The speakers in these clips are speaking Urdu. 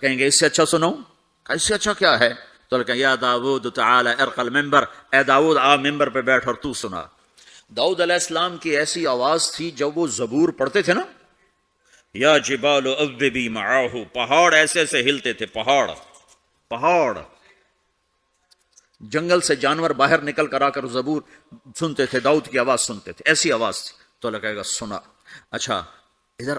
کہیں گے اس سے اچھا سنو، اس سے اچھا کیا ہے؟ تو کہیں یا داؤد تعالی ارقل ممبر، اے داؤد آ ممبر پہ بیٹھ اور تو سنا۔ داؤد علیہ السلام کی ایسی آواز تھی جب وہ زبور پڑھتے تھے نا، یا جبال اوبی معاہ، پہاڑ ایسے ایسے ہلتے تھے، پہاڑ جنگل سے جانور باہر نکل کر آ کر زبور سنتے تھے، داؤد کی آواز سنتے تھے، ایسی آواز تھی۔ تو اللہ کہے گا سنا۔ اچھا ادھر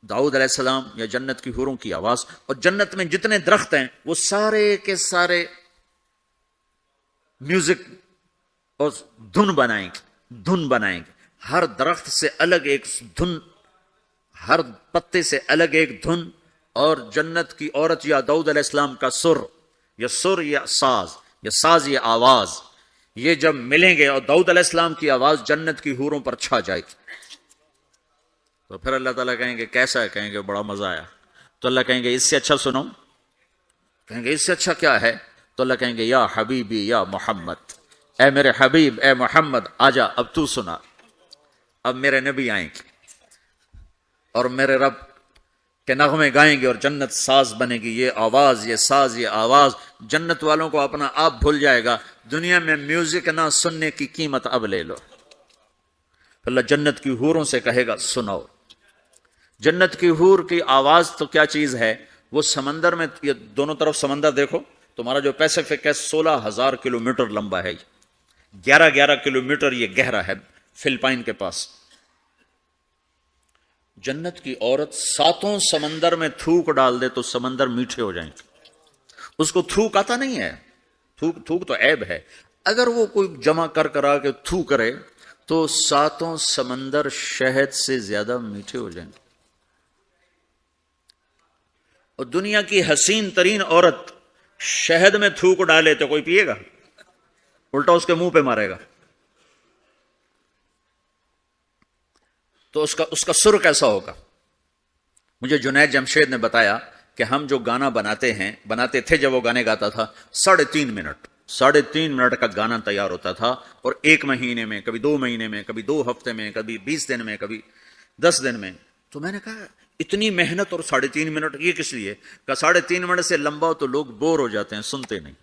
داؤد علیہ السلام یا جنت کی حوروں کی آواز، اور جنت میں جتنے درخت ہیں وہ سارے کے سارے میوزک اور دھن بنائیں گے، ہر درخت سے الگ ایک دھن، ہر پتے سے الگ ایک دھن، اور جنت کی عورت یا داؤد علیہ السلام کا سر یا ساز یا آواز، یہ جب ملیں گے اور داؤد علیہ السلام کی آواز جنت کی حوروں پر چھا جائے گی، تو پھر اللہ تعالیٰ کہیں گے کیسا ہے؟ کہیں گے بڑا مزہ آیا۔ تو اللہ کہیں گے اس سے اچھا سنو، کہیں گے اس سے اچھا کیا ہے؟ تو اللہ کہیں گے یا حبیبی یا محمد، اے میرے حبیب اے محمد آجا اب تو سنا۔ اب میرے نبی آئیں گے اور میرے رب کے نغمے گائیں گے، اور جنت ساز بنے گی، یہ آواز یہ ساز یہ آواز جنت والوں کو اپنا آپ بھول جائے گا، دنیا میں میوزک نہ سننے کی قیمت اب لے لو۔ اللہ جنت کی حوروں سے کہے گا سناؤ۔ جنت کی حور کی آواز تو کیا چیز ہے، وہ سمندر میں، یہ دونوں طرف سمندر دیکھو، تمہارا جو پیسیفک ہے 16,000 کلومیٹر لمبا ہے، 11 کلومیٹر یہ گہرا ہے فلپائن کے پاس۔ جنت کی عورت 7 سمندر میں تھوک ڈال دے تو سمندر میٹھے ہو جائیں گے، اس کو تھوک آتا نہیں ہے، تھوک تو عیب ہے، اگر وہ کوئی جمع کر آ کے تھو کرے تو 7 سمندر شہد سے زیادہ میٹھے ہو جائیں گے۔ اور دنیا کی حسین ترین عورت شہد میں تھوک ڈالے تو کوئی پیے گا؟ الٹا اس کے منہ پہ مارے گا۔ تو اس کا سر کیسا ہوگا؟ مجھے جنید جمشید نے بتایا کہ ہم جو گانا بناتے تھے جب وہ گانے گاتا تھا، 3.5 منٹ کا گانا تیار ہوتا تھا، اور 1 مہینے میں، کبھی 2 مہینے میں، کبھی 2 ہفتے میں، کبھی 20 دن میں، کبھی 10 دن میں۔ تو میں نے کہا اتنی محنت اور 3.5 منٹ یہ کس لیے؟ کہ 3.5 منٹ سے لمبا تو لوگ بور ہو جاتے ہیں، سنتے نہیں۔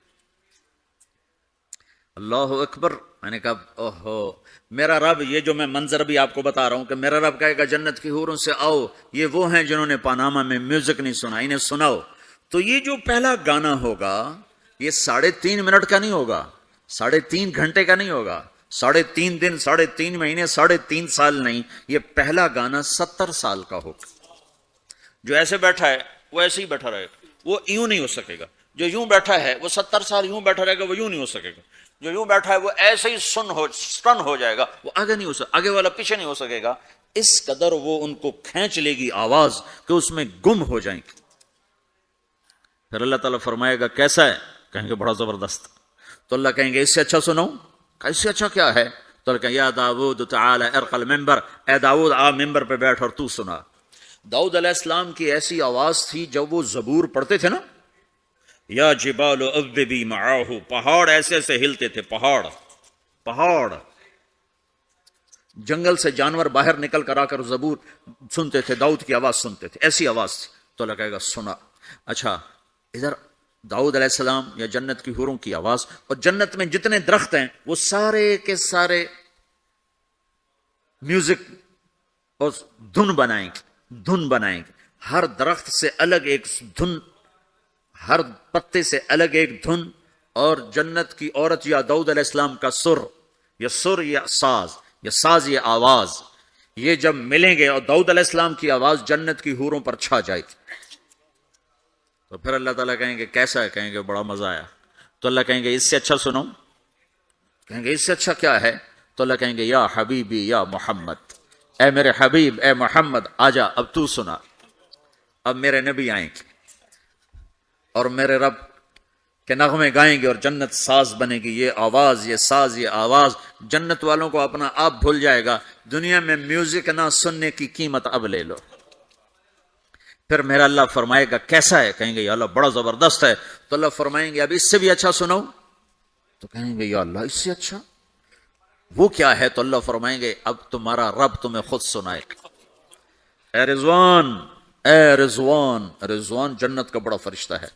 اللہ اکبر۔ میں نے کہا اوہو، میرا رب، یہ جو میں منظر بھی آپ کو بتا رہا ہوں کہ میرا رب کہے گا جنت کی حوروں سے آؤ، یہ وہ ہیں جنہوں نے پاناما میں میوزک نہیں سنا، انہیں سناؤ۔ تو یہ جو پہلا گانا ہوگا یہ 3.5 منٹ کا نہیں ہوگا، 3.5 گھنٹے کا نہیں ہوگا، 3.5 دن، 3.5 مہینے، 3.5 سال نہیں، یہ پہلا گانا 70 سال کا ہوگا۔ جو ایسے بیٹھا ہے وہ ایسے ہی بیٹھا رہے گا، وہ یوں نہیں ہو سکے گا۔ جو یوں بیٹھا ہے وہ 70 سال یوں بیٹھا رہے گا، وہ یوں نہیں ہو سکے گا۔ جو یوں بیٹھا ہے وہ ایسے ہی سٹن ہو جائے گا، وہ آگے نہیں ہو سکے، آگے والا پیچھے نہیں ہو سکے گا۔ اس قدر وہ ان کو کھینچ لے گی آواز کہ اس میں گم ہو جائیں گے۔ پھر اللہ تعالیٰ فرمائے گا کیسا ہے؟ کہیں گے بڑا زبردست۔ تو اللہ کہیں گے اس سے اچھا سنو، اس سے اچھا کیا ہے؟ تو اللہ کہیں یا داؤد تعالی ارقل ممبر، اے داؤد آ ممبر پہ بیٹھ اور تو سنا۔ داؤد علیہ السلام کی ایسی آواز تھی جب وہ زبور پڑھتے تھے نا، یا جبال اوبی معاہ، پہاڑ ایسے ایسے ہلتے تھے، پہاڑ جنگل سے جانور باہر نکل کر آ کر زبور سنتے تھے، داؤد کی آواز سنتے تھے، ایسی آواز تھی۔ تو اللہ کہے گا سنا۔ اچھا ادھر داؤد علیہ السلام یا جنت کی حوروں کی آواز، اور جنت میں جتنے درخت ہیں وہ سارے کے سارے میوزک اور دھن بنائیں گے، ہر درخت سے الگ ایک دھن، ہر پتے سے الگ ایک دھن، اور جنت کی عورت یا داؤد علیہ السلام کا سر یا ساز یا آواز، یہ جب ملیں گے اور داؤد علیہ السلام کی آواز جنت کی حوروں پر چھا جائے گی، تو پھر اللہ تعالیٰ کہیں گے کیسا ہے؟ کہیں گے بڑا مزہ آیا۔ تو اللہ کہیں گے اس سے اچھا سنو، کہیں گے اس سے اچھا کیا ہے؟ تو اللہ کہیں گے یا حبیبی یا محمد، اے میرے حبیب اے محمد آجا اب تو سنا۔ اب میرے نبی آئیں گے اور میرے رب کے نغمے گائیں گے، اور جنت ساز بنے گی، یہ آواز یہ ساز یہ آواز جنت والوں کو اپنا آپ بھول جائے گا، دنیا میں میوزک نہ سننے کی قیمت اب لے لو۔ پھر میرا اللہ فرمائے گا کیسا ہے؟ کہیں گے یا اللہ بڑا زبردست ہے۔ تو اللہ فرمائیں گے اب اس سے بھی اچھا سنو، تو کہیں گے یا اللہ اس سے اچھا وہ کیا ہے؟ تو اللہ فرمائیں گے اب تمہارا رب تمہیں خود سنائے گا۔ اے رضوان، اے رضوان، رضوان جنت کا بڑا فرشتہ ہے،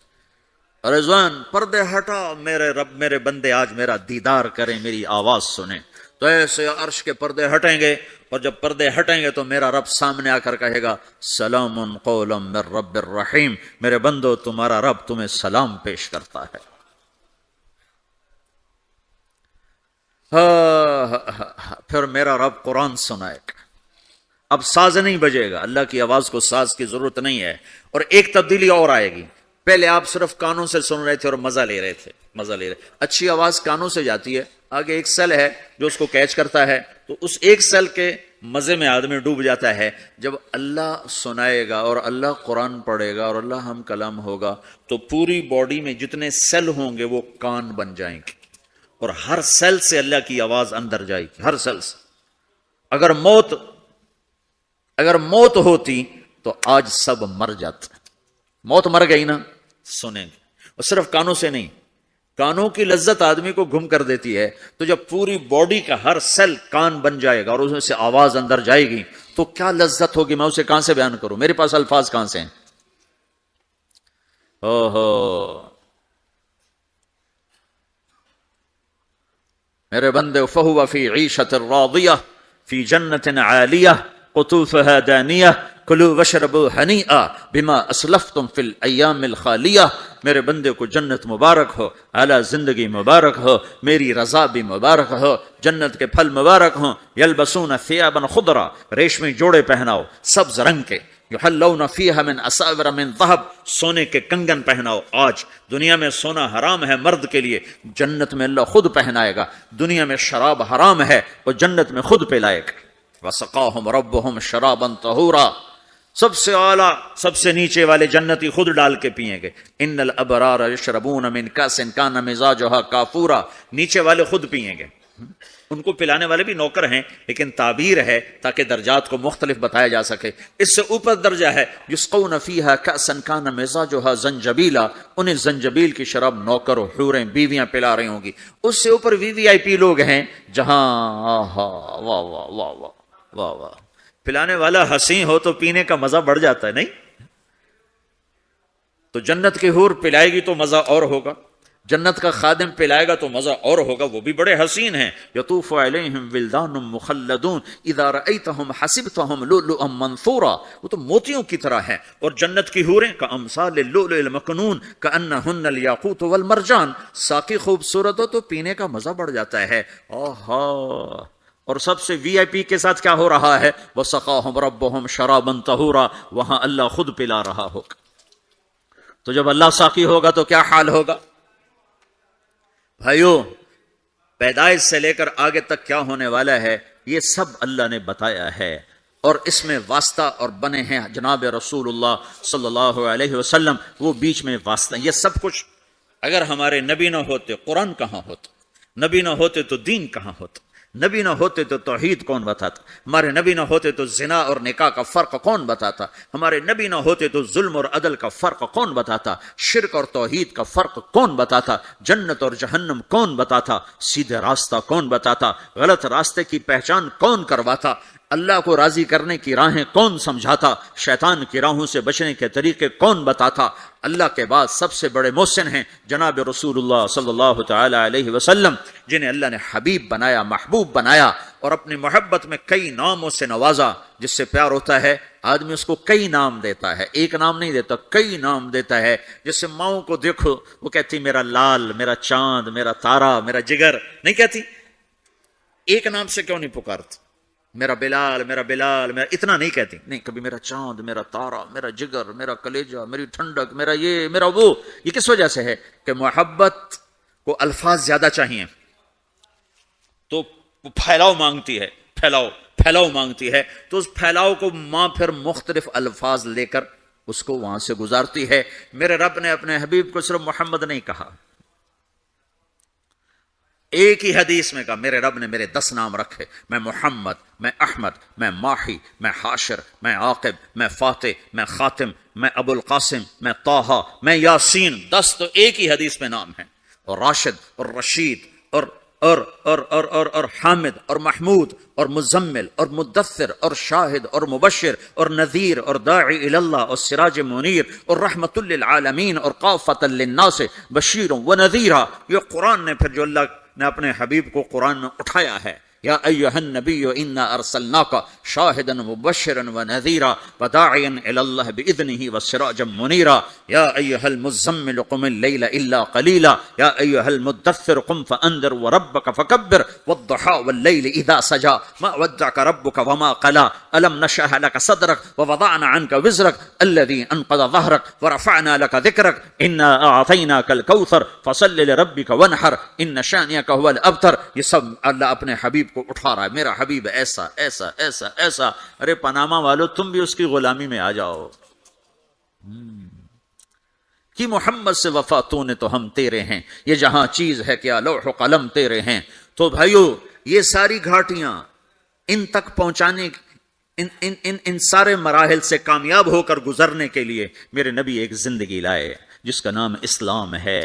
رضوان پردے ہٹا، میرے رب میرے بندے آج میرا دیدار کریں، میری آواز سنیں۔ تو ایسے عرش کے پردے ہٹیں گے، اور جب پردے ہٹیں گے تو میرا رب سامنے آ کر کہے گا سلام قولا من رب الرحیم، میرے بندو تمہارا رب تمہیں سلام پیش کرتا ہے۔ پھر میرا رب قرآن سنائے گا، اب ساز نہیں بجے گا، اللہ کی آواز کو ساز کی ضرورت نہیں ہے۔ اور ایک تبدیلی اور آئے گی، پہلے آپ صرف کانوں سے سن رہے تھے اور مزہ لے رہے تھے، اچھی آواز کانوں سے جاتی ہے، آگے ایک سیل ہے جو اس کو کیچ کرتا ہے، تو اس ایک سیل کے مزے میں آدمی ڈوب جاتا ہے۔ جب اللہ سنائے گا اور اللہ قرآن پڑھے گا اور اللہ ہم کلام ہوگا تو پوری باڈی میں جتنے سیل ہوں گے وہ کان بن جائیں گے، اور ہر سیل سے اللہ کی آواز اندر جائے گی، ہر سیل سے۔ اگر موت ہوتی تو آج سب مر جاتے، موت مر گئی نا، سنیں گے، اور صرف کانوں سے نہیں، کانوں کی لذت آدمی کو گم کر دیتی ہے، تو جب پوری باڈی کا ہر سیل کان بن جائے گا اور اس میں سے آواز اندر جائے گی تو کیا لذت ہوگی، میں اسے کہاں سے بیان کروں، میرے پاس الفاظ کہاں سے ہیں۔ میرے بندے، فہو فی عیشۃ راضیہ فی جنت عالیہ قطوفها دانیہ کلوا واشربوا ہنیئا بما اسلفتم فی الایام الخالیہ، میرے بندے کو جنت مبارک ہو، اعلیٰ زندگی مبارک ہو، میری رضا بھی مبارک ہو، جنت کے پھل مبارک ہوں۔ یلبسون ثیابا خضرا، ریشمی جوڑے پہناؤ سبز رنگ کے، یحلون فیہا من اساور من ذہب، سونے کے کنگن پہناؤ۔ آج دنیا میں سونا حرام ہے مرد کے لیے، جنت میں اللہ خود پہنائے گا۔ دنیا میں شراب حرام ہے، اور جنت میں خود پلائے گا۔ وسقاہم ربہم شرابا طہورا، سب سے اعلیٰ سب سے نیچے والے جنتی خود ڈال کے پئیں گے۔ ان الابرار یشربون من کاس کان مزاجها کافورا، نیچے والے خود پئیں گے، ان کو پلانے والے بھی نوکر ہیں، لیکن تعبیر ہے تاکہ درجات کو مختلف بتایا جا سکے۔ اس سے اوپر درجہ ہے یسقون فیہا کاسا کان مزاجها زنجبیلا، انہیں زنجبیل کی شراب نوکر و حوریں بیویاں پلا رہی ہوں گی۔ اس سے اوپر وی وی آئی پی لوگ ہیں جہاں واہ واہ واہ واہ واہ واہ، پلانے والا حسین ہو تو پینے کا مزہ بڑھ جاتا ہے، نہیں؟ تو جنت کی حور پلائے گی تو مزہ اور ہوگا، جنت کا خادم پلائے گا تو مزہ اور ہوگا، وہ بھی بڑے حسین ہیں۔ یطوف علیہم ولدان مخلدون اذا رأیتہم حسبتہم لؤلؤا منثورا، وہ تو موتیوں کی طرح ہیں، اور جنت کی حوریں کامثال اللؤلؤ المکنون کأنہن الیاقوت والمرجان، ساقی خوبصورت ہو تو پینے کا مزہ بڑھ جاتا ہے۔ آہا، اور سب سے وی آئی پی کے ساتھ کیا ہو رہا ہے؟ وَسَقَاهُمْ رَبُّهُمْ شَرَابًا طَهُورًا، وہاں اللہ خود پلا رہا ہوگا۔ تو جب اللہ ساقی ہوگا تو کیا حال ہوگا؟ بھائیو، پیدائش سے لے کر آگے تک کیا ہونے والا ہے یہ سب اللہ نے بتایا ہے، اور اس میں واسطہ اور بنے ہیں جناب رسول اللہ صلی اللہ علیہ وسلم، وہ بیچ میں واسطہ۔ یہ سب کچھ اگر ہمارے نبی نہ ہوتے قرآن کہاں ہوتا، نبی نہ ہوتے تو دین کہاں ہوتا، نبی نہ ہوتے تو توحید کون بتاتا، ہمارے نبی نہ ہوتے تو زنا اور نکاح کا فرق کون بتاتا، ہمارے نبی نہ ہوتے تو ظلم اور عدل کا فرق کون بتاتا، شرک اور توحید کا فرق کون بتاتا، جنت اور جہنم کون بتاتا، سیدھے راستہ کون بتاتا، غلط راستے کی پہچان کون کرواتا، اللہ کو راضی کرنے کی راہیں کون سمجھاتا، شیطان کی راہوں سے بچنے کے طریقے کون بتاتا۔ اللہ کے بعد سب سے بڑے محسن ہیں جناب رسول اللہ صلی اللہ تعالی علیہ وسلم، جنہیں اللہ نے حبیب بنایا، محبوب بنایا، اور اپنی محبت میں کئی ناموں سے نوازا۔ جس سے پیار ہوتا ہے آدمی اس کو کئی نام دیتا ہے، ایک نام نہیں دیتا، کئی نام دیتا ہے۔ جیسے ماؤں کو دیکھو، وہ کہتی میرا لال، میرا چاند، میرا تارا، میرا جگر، نہیں کہتی؟ ایک نام سے کیوں نہیں پکارتی؟ میرا بلال، میرا بلال، میرا اتنا نہیں کہتی، نہیں، کبھی میرا چاند، میرا تارا، میرا جگر، میرا کلیجہ، میری ٹھنڈک، میرا یہ، میرا وہ۔ یہ کس وجہ سے ہے؟ کہ محبت کو الفاظ زیادہ چاہیے تو پھیلاؤ مانگتی ہے، پھیلاؤ مانگتی ہے، تو اس پھیلاؤ کو ماں پھر مختلف الفاظ لے کر اس کو وہاں سے گزارتی ہے۔ میرے رب نے اپنے حبیب کو صرف محمد نہیں کہا، ایک ہی حدیث میں کہا، میرے رب نے میرے 10 نام رکھے، میں محمد، میں احمد، میں ماحی، میں حاشر، میں عاقب، میں فاتح، میں خاتم، میں ابو القاسم، میں طٰہٰ، میں یاسین۔ 10 تو ایک ہی حدیث میں نام ہیں، اور راشد اور رشید اور اور حامد اور محمود اور مزمل اور مدثر اور شاہد اور مبشر اور نذیر اور داعی الی اللہ اور سراج منیر اور رحمت للعالمین اور قافۃ للناس بشیر و نذیرا. یہ قرآن نے پھر جو اللہ نے اپنے حبیب کو قرآن میں اٹھایا ہے. یا ایھا النبی انا ارسلناک شاہدا مبشرا ونذیرا وداعیا الی اللہ باذنہ وسراجا منیرا. یا ایھا المزمل قم اللیل الا قلیلا یا ایھا المدثر قم فانذر وربک فکبر والضحی واللیل اذا سجا ما ودعک ربک وما قلا الم نشرح لک صدرک ووضعنا عنک وزرک الذی انقض ظہرک ورفعنا لک ذکرک انا اعطیناک الکوثر فصل لربک وانحر ان شانئک هو الابتر. یہ سب اللہ اپنے حبیب کو اٹھا رہا ہے. میرا حبیب ایسا ایسا ایسا ایسا. ارے پاناما والو تم بھی اس کی غلامی میں آ جاؤ. کہ محمد سے وفا تو نے تو ہم تیرے ہیں. یہ جہاں چیز ہے کیا لوح و قلم تیرے ہیں. تو بھائیو یہ ساری گھاٹیاں ان تک پہنچانے ان سارے مراحل سے کامیاب ہو کر گزرنے کے لیے میرے نبی ایک زندگی لائے جس کا نام اسلام ہے.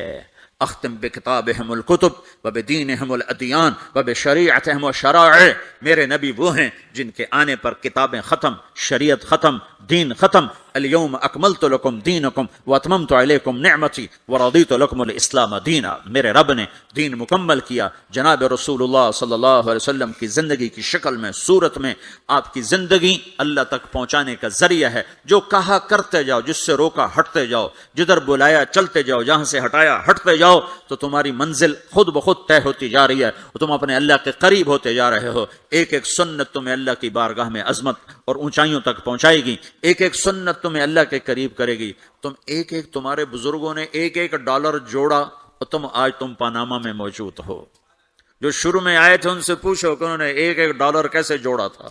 اختم بکتابہم الکتب وبدینہم الادیان وبشریعتہم الشرائع. میرے نبی وہ ہیں جن کے آنے پر کتابیں ختم، شریعت ختم، دین ختم. الیوم اکملت لکم دینکم واتممت علیکم نعمتی ورضیت لکم الاسلام دینا. میرے رب نے دین مکمل کیا. جناب رسول اللہ صلی اللہ علیہ وسلم کی زندگی کی شکل میں، صورت میں آپ کی زندگی اللہ تک پہنچانے کا ذریعہ ہے. جو کہا کرتے جاؤ، جس سے روکا ہٹتے جاؤ، جدھر بلایا چلتے جاؤ، جہاں سے ہٹایا ہٹتے جاؤ، تو تمہاری منزل خود بخود طے ہوتی جا رہی ہے اور تم اپنے اللہ کے قریب ہوتے جا رہے ہو. ایک ایک سنت تمہیں اللہ کی بارگاہ میں عظمت اور اونچائیوں تک پہنچائے گی. ایک ایک سنت تمہیں اللہ کے قریب کرے گی. تمہارے بزرگوں نے ایک ایک ڈالر جوڑا اور آج تم پاناما میں موجود ہو. جو شروع میں آئے تھے ان سے پوچھو کہ انہوں نے ایک ایک ڈالر کیسے جوڑا تھا،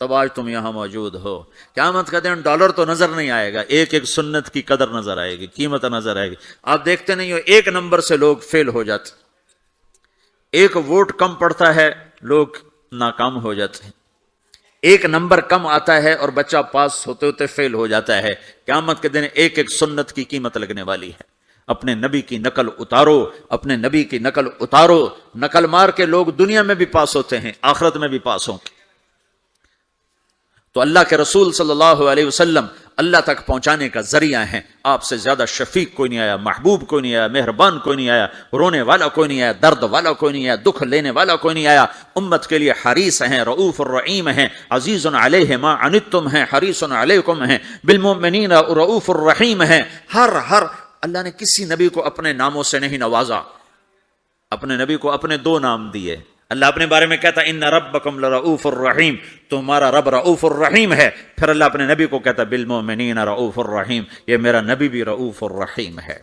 تب آج تم یہاں موجود ہو. قیامت کا دن ڈالر تو نظر نہیں آئے گا، ایک ایک سنت کی قدر نظر آئے گی، قیمت نظر آئے گی. آپ دیکھتے نہیں ہو ایک نمبر سے لوگ فیل ہو جاتے، ایک ووٹ کم پڑتا ہے لوگ ناکام ہو جاتے ہیں، ایک نمبر کم آتا ہے اور بچہ پاس ہوتے ہوتے فیل ہو جاتا ہے. قیامت کے دن ایک ایک سنت کی قیمت لگنے والی ہے. اپنے نبی کی نقل اتارو، اپنے نبی کی نقل اتارو. نقل مار کے لوگ دنیا میں بھی پاس ہوتے ہیں، آخرت میں بھی پاس ہوں گے. تو اللہ کے رسول صلی اللہ علیہ وسلم اللہ تک پہنچانے کا ذریعہ ہیں. آپ سے زیادہ شفیق کوئی نہیں آیا، محبوب کوئی نہیں آیا، مہربان کوئی نہیں آیا، رونے والا کوئی نہیں آیا، درد والا کوئی نہیں آیا، دکھ لینے والا کوئی نہیں آیا. امت کے لیے حریص ہیں، رؤوف الرحیم ہیں، عزیز علیہ ما عنتم ہیں، حریص علیکم ہیں، بالمؤمنین رؤوف الرحیم ہیں. ہر اللہ نے کسی نبی کو اپنے ناموں سے نہیں نوازا. اپنے نبی کو اپنے دو نام دیے. اللہ اپنے بارے میں کہتا ان ربکم لرؤوف الرحیم، تمہارا رب رؤوف الرحیم ہے. پھر اللہ اپنے نبی کو کہتا بالمؤمنین رؤوف الرحیم، یہ میرا نبی بھی رؤوف الرحیم ہے.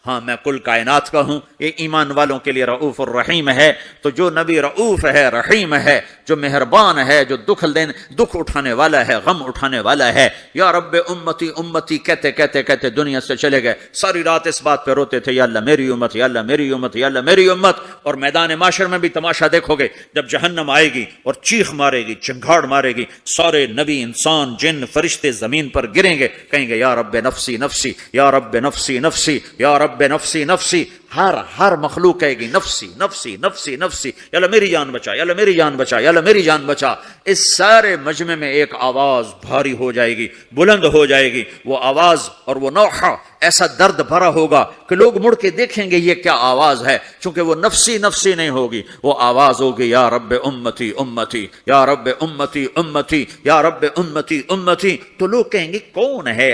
ہاں میں کل کائنات کا ہوں، یہ ایمان والوں کے لیے رؤوف الرحیم ہے. تو جو نبی رؤوف ہے، رحیم ہے، جو مہربان ہے، جو دکھ اٹھانے والا ہے، غم اٹھانے والا ہے. یا رب امتی امتی کہتے کہتے کہتے دنیا سے چلے گئے. ساری رات اس بات پہ روتے تھے یا اللہ میری امت، یا اللہ میری امت، یا اللہ میری امت. اور میدان معاشر میں بھی تماشا دیکھو گے، جب جہنم آئے گی اور چیخ مارے گی، چنگھاڑ مارے گی، سارے نبی، انسان، جن، فرشتے زمین پر گریں گے، کہیں گے یا رب نفسی نفسی، یا رب نفسی نفسی، یا رب نفسی نفسی. ہر مخلوق کہے گی نفسی نفسی نفسی نفسی، یا اللہ میری جان بچا، یا اللہ میری جان بچا، یا اللہ میری جان بچا. اس سارے مجمع میں ایک آواز بھاری ہو جائے گی، بلند ہو جائے گی. وہ آواز اور وہ نوحہ ایسا درد بھرا ہوگا کہ لوگ مڑ کے دیکھیں گے یہ کیا آواز ہے. چونکہ وہ نفسی نفسی نہیں ہوگی، وہ آواز ہوگی یا رب امتی امتی، یا رب امتی امتی، یا رب امتی امتی. تو لوگ کہیں گے کون ہے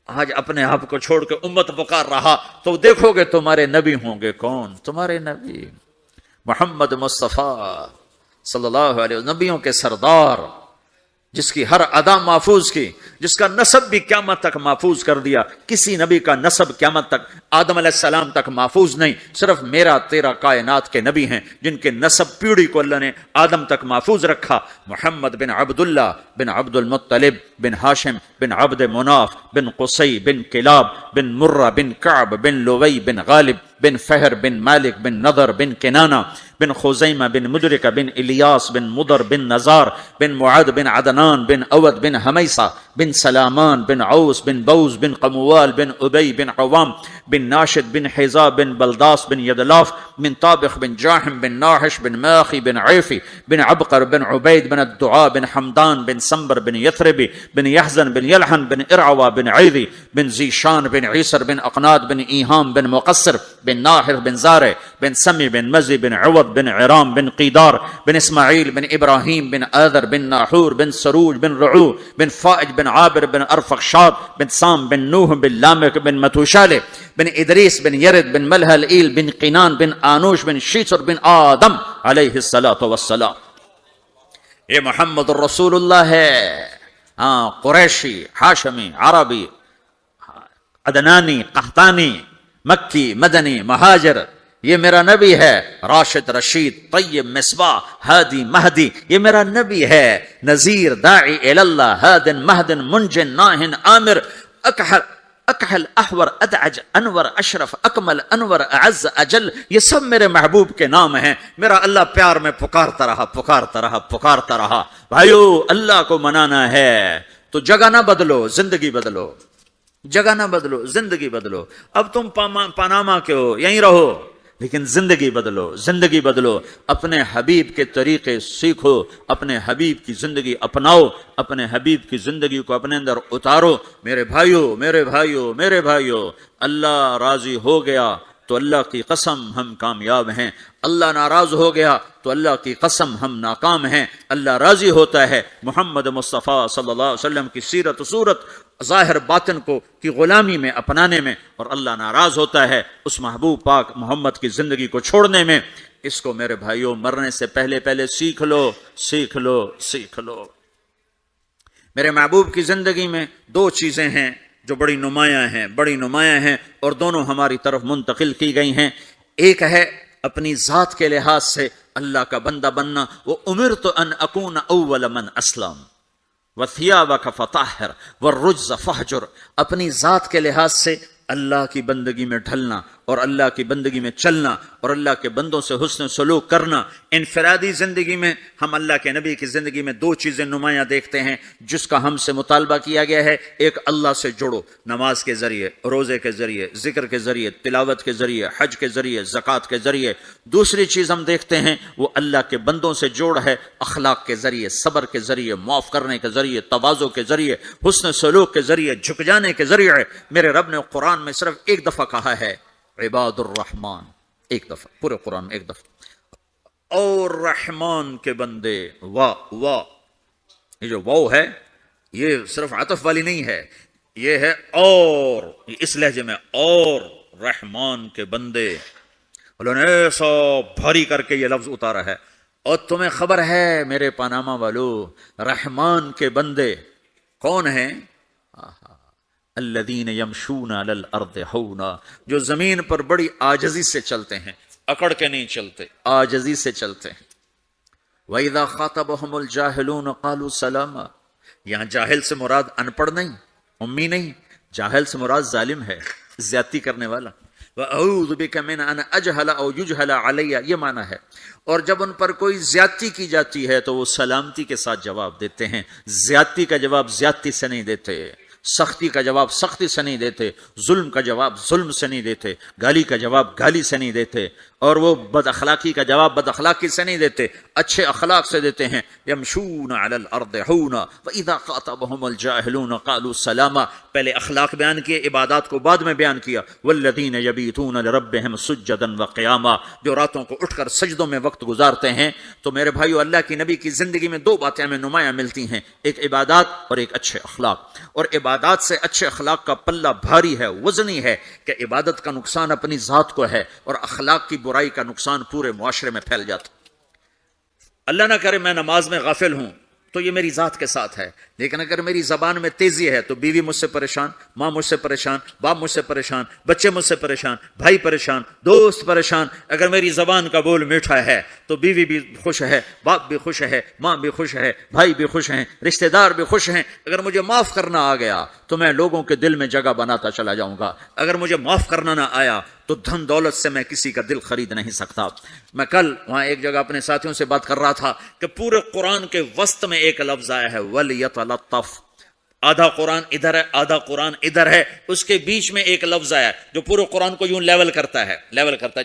آج اپنے آپ کو چھوڑ کے امت پکار رہا؟ تو دیکھو گے تمہارے نبی ہوں گے. کون؟ تمہارے نبی محمد مصطفیٰ صلی اللہ علیہ وسلم، نبیوں کے سردار، جس کی ہر ادا محفوظ کی، جس کا نسب بھی قیامت تک محفوظ کر دیا. کسی نبی کا نسب قیامت تک آدم علیہ السلام تک محفوظ نہیں، صرف میرا تیرا کائنات کے نبی ہیں جن کے نسب پیڑھی کو اللہ نے آدم تک محفوظ رکھا. محمد بن عبداللہ بن عبد المطلب بن ہاشم بن عبد مناف بن قصی بن کلاب بن مرہ بن کعب بن لوی بن غالب بن فہر بن مالک بن نضر بن کنانہ بن خزیمہ بن مدرکہ بن الیاس بن مدر بن نزار بن معد بن عدنان بن اود بن حمیسہ بن سلامان بن عوس بن بوز بن قموال بن ابی بن عوام بن ناشد بن حذا بن بلداس بن یدلاف بن طابخ بن جاحم بن ناحش بن ماخی بن عیفی بن عبقر بن عبید بن الدعاء بن حمدان بن سنبر بن یثربی بن یحزن بن یلحن بن ارعوا بن عیدی بن زیشان بن عیسر بن اقناد بن ایہام بن مقصر بن ناحر بن زارع بن سمی بن مزی بن عوض بن عرام بن قیدار بن اسماعیل بن ابراہیم بن آذر بن ناحور بن سروج بن رعو بن فائج بن عابر بن ارفخشاد بن سام بن نوح بن لامک بن متوشالہ بن ادریس بن یرد بن ملہلئیل بن قینان بن آنوش بن شیسر بن آدم علیہ السلام. یہ محمد الرسول اللہ ہے. ہاں، قریشی، ہاشمی، عربی، عدنانی، قحطانی، مکی، مدنی، مہاجر، یہ میرا نبی ہے. راشد، رشید، طیب، مصباح، ہادی، مہدی، یہ میرا نبی ہے. نذیر، داعی اللہ، ہادن، مہدن، منجن، ناہن، عامر، اکحل، احور، ادعج، انور، اشرف، اکمل، انور، اعز، اجل، یہ سب میرے محبوب کے نام ہیں. میرا اللہ پیار میں پکارتا رہا. بھائیو، اللہ کو منانا ہے تو جگہ نہ بدلو، زندگی بدلو. جگہ نہ بدلو، زندگی بدلو. اب تم پاناما کے ہو، یہیں رہو، لیکن زندگی بدلو. اپنے حبیب کے طریقے سیکھو، اپنے حبیب کی زندگی اپناؤ، اپنے حبیب کی زندگی کو اپنے اندر اتارو. میرے بھائیو، اللہ راضی ہو گیا تو اللہ کی قسم ہم کامیاب ہیں. اللہ ناراض ہو گیا تو اللہ کی قسم ہم ناکام ہیں. اللہ راضی ہوتا ہے محمد مصطفیٰ صلی اللہ علیہ وسلم کی سیرت و صورت ظاہر باطن کو کی غلامی میں اپنانے میں، اور اللہ ناراض ہوتا ہے اس محبوب پاک محمد کی زندگی کو چھوڑنے میں. اس کو میرے بھائیوں مرنے سے پہلے سیکھ لو. میرے محبوب کی زندگی میں دو چیزیں ہیں جو بڑی نمایاں ہیں اور دونوں ہماری طرف منتقل کی گئی ہیں. ایک ہے اپنی ذات کے لحاظ سے اللہ کا بندہ بننا. وَأُمِرْتُ أَنْ أَكُونَ أَوَّلَ مَنْ أَسْلَمَ وَثِيَابَكَ فَطَهِّرْ وَالرُّجْزَ فَاهْجُرْ. اپنی ذات کے لحاظ سے اللہ کی بندگی میں ڈھلنا اور اللہ کی بندگی میں چلنا اور اللہ کے بندوں سے حسن سلوک کرنا. انفرادی زندگی میں ہم اللہ کے نبی کی زندگی میں دو چیزیں نمایاں دیکھتے ہیں جس کا ہم سے مطالبہ کیا گیا ہے. ایک، اللہ سے جڑو، نماز کے ذریعے، روزے کے ذریعے، ذکر کے ذریعے، تلاوت کے ذریعے، حج کے ذریعے، زکوٰۃ کے ذریعے. دوسری چیز ہم دیکھتے ہیں وہ اللہ کے بندوں سے جوڑ ہے اخلاق کے ذریعے، صبر کے ذریعے، معاف کرنے کے ذریعے، تواضع کے ذریعے، حسن سلوک کے ذریعے، جھک جانے کے ذریعے. میرے رب نے قرآن میں صرف ایک دفعہ کہا ہے عباد الرحمن، ایک دفعہ پورے قرآن میں ایک دفعہ. اور رحمان کے بندے، واہ، یہ جو واو ہے یہ صرف عطف والی نہیں ہے، یہ ہے اور، اس لہجے میں، اور رحمان کے بندے. انہوں نے ایسا بھاری کر کے یہ لفظ اتارا ہے. اور تمہیں خبر ہے میرے پاناما والو، رحمان کے بندے کون ہیں؟ الذین یمشون علی الارض ہونا، جو زمین پر بڑی عاجزی سے چلتے ہیں، اکڑ کے نہیں چلتے، عاجزی سے چلتے ہیں. وَإِذَا خَاطَبَهُمُ الْجَاهِلُونَ قَالُوا سَلَامًا. یہاں جاہل سے مراد ان پڑھ نہیں، امی نہیں، جاہل سے مراد ظالم ہے، زیادتی کرنے والا. وَأَعُوذُ بِكَ مِنْ أَنْ أَجْهَلَ أَوْ يُجْهَلَ عَلَيَّ، یہ معنی ہے. اور جب ان پر کوئی زیادتی کی جاتی ہے تو وہ سلامتی کے ساتھ جواب دیتے ہیں. زیادتی کا جواب زیادتی سے نہیں دیتے، سختی کا جواب سختی سے نہیں دیتے، ظلم کا جواب ظلم سے نہیں دیتے، گالی کا جواب گالی سے نہیں دیتے، اور وہ بد اخلاقی کا جواب بد اخلاقی سے نہیں دیتے، اچھے اخلاق سے دیتے ہیں. یمشون علی الارض ہونا واذا خاطبهم الجاهلون قالوا سلاما. پہلے اخلاق بیان کیے، عبادات کو بعد میں بیان کیا. والذین یبیتون لربهم سجدا وقیاما، جو راتوں کو اٹھ کر سجدوں میں وقت گزارتے ہیں. تو میرے بھائیو، اللہ کی نبی کی زندگی میں دو باتیں ہمیں نمایاں ملتی ہیں، ایک عبادات اور ایک اچھے اخلاق. اور عبادات سے اچھے اخلاق کا پلہ بھاری ہے، وزنی ہے، کہ عبادت کا نقصان اپنی ذات کو ہے اور اخلاق کی برائی کا نقصان پورے معاشرے میں پھیل جاتا. اللہ نہ کرے میں نماز میں غافل ہوں تو یہ میری ذات کے ساتھ ہے، لیکن اگر میری زبان میں تیزی ہے تو بیوی مجھ سے پریشان، ماں مجھ سے پریشان، باپ مجھ سے پریشان، بچے مجھ سے پریشان، بھائی پریشان، دوست پریشان. اگر میری زبان کا بول میٹھا ہے تو بیوی بھی خوش ہے، باپ بھی خوش ہے، ماں بھی خوش ہے، بھائی بھی خوش ہیں، رشتہ دار بھی خوش ہیں. اگر مجھے معاف کرنا آ گیا تو میں لوگوں کے دل میں جگہ بناتا چلا جاؤں گا. اگر مجھے معاف کرنا نہ آیا تو دھن دولت سے میں کسی کا دل خرید نہیں سکتا. میں کل وہاں ایک جگہ اپنے ساتھیوں سے بات کر رہا تھا کہ پورے قرآن کے وسط میں ایک لفظ آیا ہے وَلْيَتَلَطَّفْ. آدھا قرآن ادھر ہے آدھا قرآن ادھر ہے, اس کے بیچ میں ایک لفظ آیا جو پورے قرآن کو یوں لیول کرتا ہے.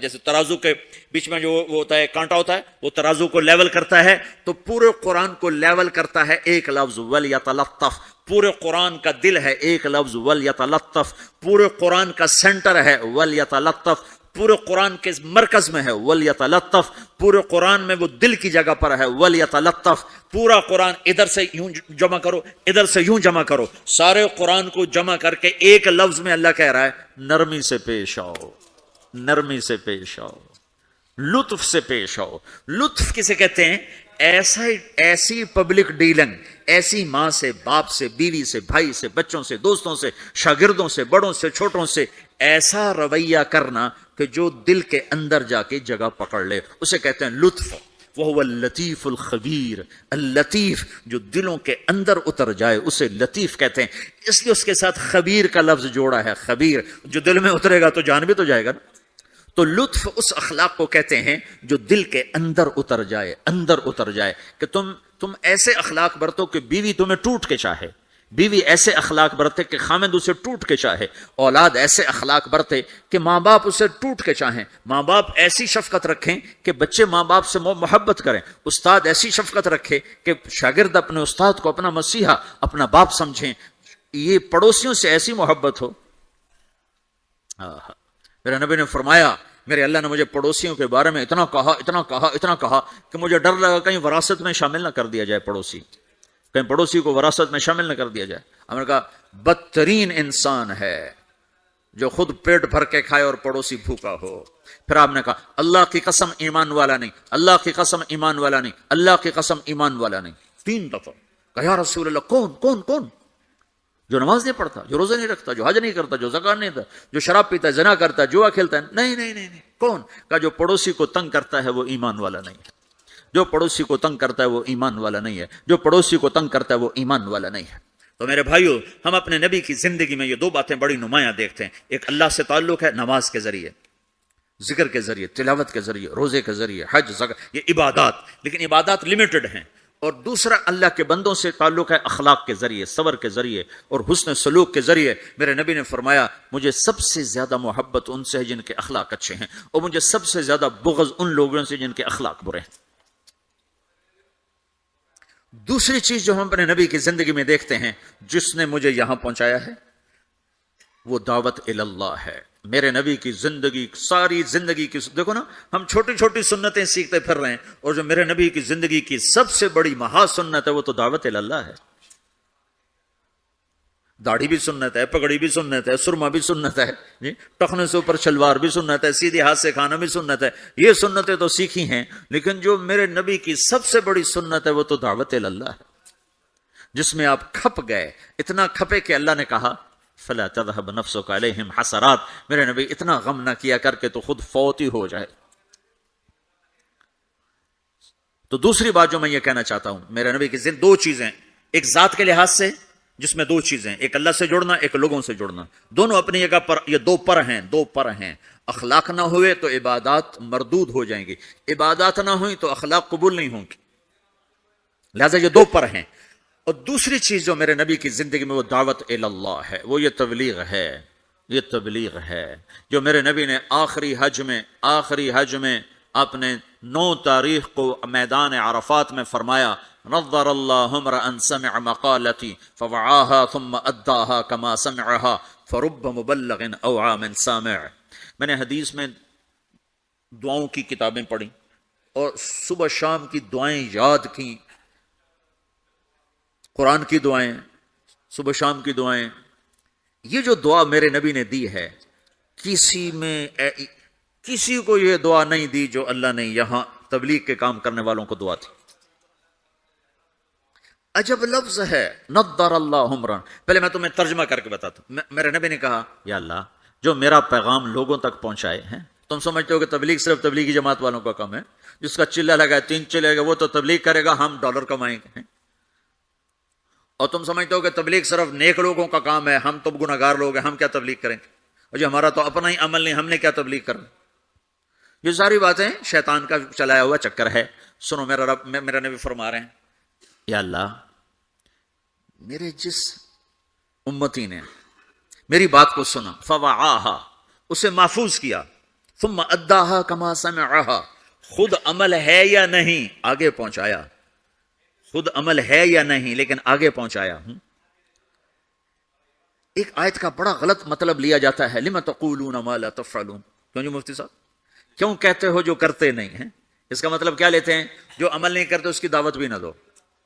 جیسے ترازو کے بیچ میں جو وہ ہوتا ہے کانٹا ہوتا ہے, وہ ترازو کو لیول کرتا ہے, تو پورے قرآن کو لیول کرتا ہے ایک لفظ وَلْيَتَلَطَّفْ. پورے قرآن کا دل ہے ایک لفظ وَلْيَتَلَطَّفْ. پورے قرآن کا سینٹر ہے وَلْيَتَلَطَّفْ. پورے قرآن کے مرکز میں ہے وَلْيَتَلَطَّفْ. پورے قرآن میں وہ دل کی جگہ پر ہے وَلْيَتَلَطَّفْ. پورا قرآن ادھر سے یوں جمع کرو ادھر سے یوں جمع کرو, سارے قرآن کو جمع کر کے ایک لفظ میں اللہ کہہ رہا ہے نرمی سے پیش آؤ, نرمی سے پیش آؤ, لطف سے پیش آؤ. لطف کسے کہتے ہیں؟ ایسی پبلک ڈیلنگ, ایسی ماں سے باپ سے بیوی سے بھائی سے بچوں سے دوستوں سے شاگردوں سے بڑوں سے چھوٹوں سے ایسا رویہ کرنا کہ جو دل کے اندر جا کے جگہ پکڑ لے, اسے کہتے ہیں لطف. وہ اللطیف الخبیر, اللطیف جو دلوں کے اندر اتر جائے اسے لطیف کہتے ہیں. اس لیے اس کے ساتھ خبیر کا لفظ جوڑا ہے. خبیر جو دل میں اترے گا تو جان بھی تو جائے گا نا. تو لطف اس اخلاق کو کہتے ہیں جو دل کے اندر اتر جائے, اندر اتر جائے, کہ تم ایسے اخلاق برتو کہ بیوی تمہیں ٹوٹ کے چاہے, بیوی ایسے اخلاق برتے کہ خامد اسے ٹوٹ کے چاہے, اولاد ایسے اخلاق برتے کہ ماں باپ اسے ٹوٹ کے چاہیں, ماں باپ ایسی شفقت رکھیں کہ بچے ماں باپ سے محبت کریں, استاد ایسی شفقت رکھے کہ شاگرد اپنے استاد کو اپنا مسیحا اپنا باپ سمجھیں, یہ پڑوسیوں سے ایسی محبت ہو. میرے نبی نے فرمایا میرے اللہ نے مجھے پڑوسیوں کے بارے میں اتنا کہا کہ مجھے ڈر لگا کہیں وراثت میں شامل نہ کر دیا جائے, کہیں پڑوسی کو وراثت میں شامل نہ کر دیا جائے. ہم نے کہا بدترین انسان ہے جو خود پیٹ بھر کے کھائے اور پڑوسی بھوکا ہو. پھر آپ نے کہا اللہ کی قسم ایمان والا نہیں, اللہ کی قسم ایمان والا نہیں, اللہ کی قسم ایمان والا نہیں. 3 دفعہ کہا یا رسول اللہ کون؟ جو نماز نہیں پڑھتا, جو روزہ نہیں رکھتا, جو حج نہیں کرتا, جو زکات نہیں دیتا, جو شراب پیتا ہے, زنا کرتا ہے, جوا کھیلتا ہے. نہیں. کون؟ کہا جو پڑوسی کو تنگ کرتا ہے وہ ایمان والا نہیں ہے, جو پڑوسی کو تنگ کرتا ہے وہ ایمان والا نہیں ہے, جو پڑوسی کو تنگ کرتا ہے وہ ایمان والا نہیں ہے. تو میرے بھائیو, ہم اپنے نبی کی زندگی میں یہ 2 باتیں بڑی نمایاں دیکھتے ہیں. ایک اللہ سے تعلق ہے نماز کے ذریعے, ذکر کے ذریعے, تلاوت کے ذریعے, روزے کے ذریعے, حج زکات, یہ عبادات, لیکن عبادات لمیٹڈ ہیں. اور دوسرا اللہ کے بندوں سے تعلق ہے اخلاق کے ذریعے, صبر کے ذریعے اور حسن سلوک کے ذریعے. میرے نبی نے فرمایا مجھے سب سے زیادہ محبت ان سے ہے جن کے اخلاق اچھے ہیں, اور مجھے سب سے زیادہ بغض ان لوگوں سے جن کے اخلاق برے ہیں. دوسری چیز جو ہم اپنے نبی کی زندگی میں دیکھتے ہیں جس نے مجھے یہاں پہنچایا ہے وہ دعوت اللہ ہے. میرے نبی کی زندگی, ساری زندگی کی, دیکھو نا ہم چھوٹی چھوٹی سنتیں سیکھتے پھر رہے ہیں, اور جو میرے نبی کی زندگی کی سب سے بڑی مہا سنت ہے وہ تو دعوت اللہ ہے. داڑھی بھی سنت ہے, پگڑی بھی سنت ہے, سرما بھی سنت ہے, جی ٹخنے سے اوپر شلوار بھی سنت ہے, سیدھے ہاتھ سے کھانا بھی سنت ہے. یہ سنتیں تو سیکھی ہیں, لیکن جو میرے نبی کی سب سے بڑی سنت ہے وہ تو دعوت اللہ ہے, جس میں آپ کھپ گئے, اتنا کھپے کہ اللہ نے کہا فلا تذهب نفسك عليهم حسرات. میرے نبی اتنا غم نہ کیا کر کے تو خود فوت ہی ہو جائے. تو دوسری بات جو میں یہ کہنا چاہتا ہوں, میرے نبی کی 2 چیزیں, ایک ذات کے لحاظ سے جس میں 2 چیزیں, ایک اللہ سے جڑنا, ایک لوگوں سے جڑنا, دونوں اپنی جگہ پر, یہ 2 پر ہیں. اخلاق نہ ہوئے تو عبادات مردود ہو جائیں گی, عبادات نہ ہوئی تو اخلاق قبول نہیں ہوں گی, لہذا یہ 2 پر ہیں. اور دوسری چیز جو میرے نبی کی زندگی میں وہ دعوت اللہ ہے, وہ یہ تبلیغ ہے, جو میرے نبی نے آخری حج میں اپنے 9 تاریخ کو میدان عرفات میں فرمایا نظر اللہ امرأ سمع مقالتی فوعاها ثم اداها كما سمعها فرب مبلغ اوعى من سامع. میں نے حدیث میں دعاؤں کی کتابیں پڑھی اور صبح شام کی دعائیں یاد کی, قرآن کی دعائیں, صبح شام کی دعائیں. یہ جو دعا میرے نبی نے دی ہے, کسی کو یہ دعا نہیں دی جو اللہ نے یہاں تبلیغ کے کام کرنے والوں کو دعا دی. عجب لفظ ہے نضر اللہ عمرا. پہلے میں تمہیں ترجمہ کر کے بتاتا ہوں. میرے نبی نے کہا یا اللہ جو میرا پیغام لوگوں تک پہنچائے ہیں, تم سمجھتے ہو کہ تبلیغ صرف تبلیغی جماعت والوں کا کام ہے, جس کا چلہ لگا ہے 3 چلے گا وہ تو تبلیغ کرے گا, ہم ڈالر کمائیں گے. اور تم سمجھتے ہو کہ تبلیغ صرف نیک لوگوں کا کام ہے، ہم تو گناہگار لوگ ہیں، ہم کیا تبلیغ کریں گے، اور جی ہمارا تو اپنا ہی عمل نہیں، ہم نے کیا تبلیغ کرنا۔ یہ ساری باتیں شیطان کا چلایا ہوا چکر ہے۔ سنو، میرا رب، میرا نبی فرما رہے ہیں، یا اللہ میرے جس امتی نے میری بات کو سنا، فوعاہا، اسے محفوظ کیا، ثم اداہا کما سمعہا، خود عمل ہے یا نہیں آگے پہنچایا، خود عمل ہے یا نہیں لیکن آگے پہنچایا۔ ایک آیت کا بڑا غلط مطلب لیا جاتا ہے، لم تقولون ما لا تفعلون، کیوں جی مفتی صاحب، کیوں کہتے ہو جو کرتے نہیں ہیں؟ اس کا مطلب کیا لیتے ہیں؟ جو عمل نہیں کرتے اس کی دعوت بھی نہ دو،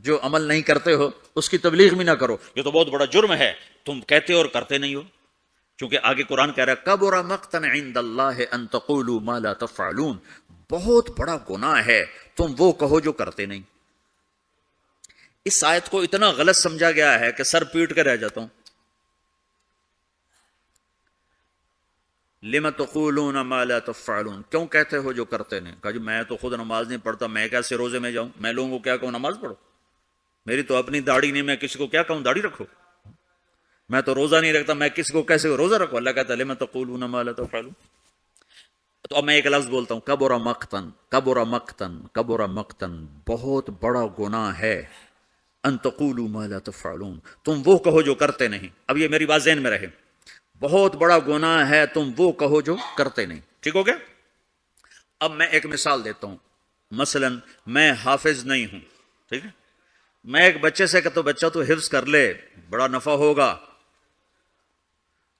جو عمل نہیں کرتے ہو اس کی تبلیغ بھی نہ کرو، یہ تو بہت بڑا جرم ہے، تم کہتے ہو اور کرتے نہیں ہو۔ چونکہ آگے قرآن کہہ رہا ہے کبر مقتا عند اللہ ان تقولوا ما لا تفعلون، بہت بڑا گناہ ہے تم وہ کہو جو کرتے نہیں۔ اس آیت کو اتنا غلط سمجھا گیا ہے کہ سر پیٹ کے رہ جاتا ہوں۔ لم تقولون ما لا تفعلون، کیوں کہتے ہو جو کرتے نہیں؟ کہا جی میں تو خود نماز نہیں پڑھتا، میں کیسے روزے میں جاؤں؟ میں لوگوں کو کیا کہوں نماز پڑھو؟ میری تو اپنی داڑھی نہیں، میں کسی کو کیا کہوں داڑھی رکھو؟ میں تو روزہ نہیں رکھتا، میں کسی کو کیسے روزہ رکھوں؟ اللہ کہتا ہے لم تقولون ما لا تفعلون۔ تو اب میں ایک لفظ بولتا ہوں، کبر مقتن، کبر مقتن، کبر مقتن، بہت بڑا گناہ ہے، ان تقولوا ما لا تفعلون، تم وہ کہو جو کرتے نہیں۔ اب یہ میری بات ذہن میں رہے، بہت بڑا گناہ ہے تم وہ کہو جو کرتے نہیں، ٹھیک ہو گیا؟ اب میں ایک مثال دیتا ہوں، مثلا میں حافظ نہیں ہوں، ٹھیک ہے، میں ایک بچے سے کہتا ہوں بچہ تو حفظ کر لے، بڑا نفع ہوگا،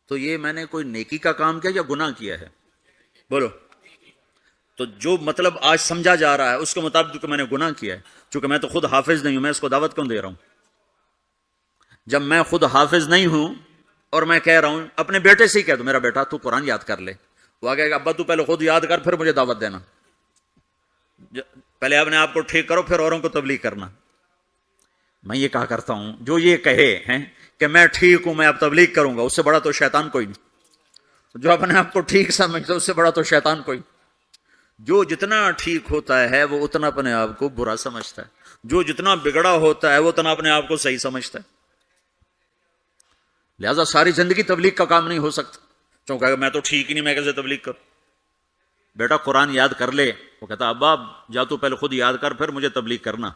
تو یہ میں نے کوئی نیکی کا کام کیا یا گناہ کیا ہے؟ بولو۔ تو جو مطلب آج سمجھا جا رہا ہے اس کے مطابق کہ میں نے گناہ کیا ہے، چونکہ میں تو خود حافظ نہیں ہوں، میں اس کو دعوت کیوں دے رہا ہوں؟ جب میں خود حافظ نہیں ہوں اور میں کہہ رہا ہوں، اپنے بیٹے سے ہی کہہ دو میرا بیٹا تو قرآن یاد کر لے، وہ آگے ابا تو پہلے خود یاد کر پھر مجھے دعوت دینا، پہلے اپنے آپ کو ٹھیک کرو پھر اوروں کو تبلیغ کرنا۔ میں یہ کہا کرتا ہوں جو یہ کہے ہیں کہ میں ٹھیک ہوں میں اب تبلیغ کروں گا، اس سے بڑا تو شیطان کوئی نہیں۔ جو اپنے آپ کو ٹھیک سمجھتا ہے اس سے بڑا تو شیطان کوئی۔ جو جتنا ٹھیک ہوتا ہے وہ اتنا اپنے آپ کو برا سمجھتا ہے، جو جتنا بگڑا ہوتا ہے وہ اتنا اپنے آپ کو صحیح سمجھتا ہے۔ لہذا ساری زندگی تبلیغ کا کام نہیں ہو سکتا، چونکہ میں تو ٹھیک ہی نہیں، میں کیسے تبلیغ کروں؟ بیٹا قرآن یاد کر لے، وہ کہتا ابا جا تو پہلے خود یاد کر پھر مجھے تبلیغ کرنا،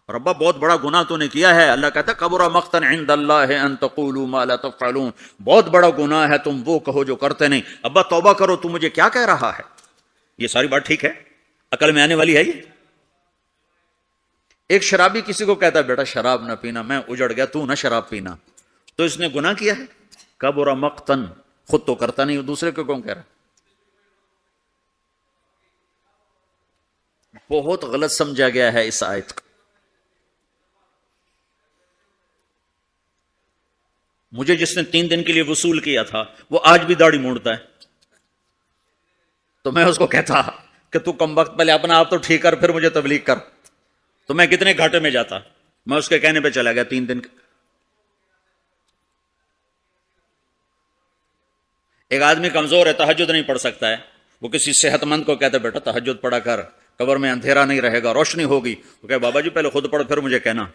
اور ابا بہت بڑا گناہ تو نے کیا ہے، اللہ کہتا کبر مقتا عند اللہ ان تقولوا ما لا تفعلون، بہت بڑا گناہ ہے تم وہ کہو جو کرتے نہیں۔ ابا توبہ کرو، تو مجھے کیا کہہ رہا ہے؟ یہ ساری بات ٹھیک ہے، عقل میں آنے والی ہے یہ؟ ایک شرابی کسی کو کہتا ہے بیٹا شراب نہ پینا، میں اجڑ گیا تو نہ شراب پینا، تو اس نے گناہ کیا ہے؟ کبر مقتن، خود تو کرتا نہیں، دوسرے کو کون کہہ رہا ہے؟ بہت غلط سمجھا گیا ہے اس آیت کو۔ مجھے جس نے 3 دن کے لیے وصول کیا تھا وہ آج بھی داڑھی مونڈتا ہے، تو میں اس کو کہتا کہ تو کم وقت پہلے اپنا آپ تو ٹھیک کر پھر مجھے تبلیغ کر، تو میں کتنے گھاٹے میں جاتا، میں اس کے کہنے پہ چلا گیا 3 دن۔ ایک آدمی کمزور ہے، تہجد نہیں پڑھ سکتا ہے، وہ کسی صحت مند کو کہتا ہے بیٹا تہجد پڑھا کر، قبر میں اندھیرا نہیں رہے گا، روشنی ہوگی، وہ کہے بابا جی پہلے خود پڑھ پھر مجھے کہنا۔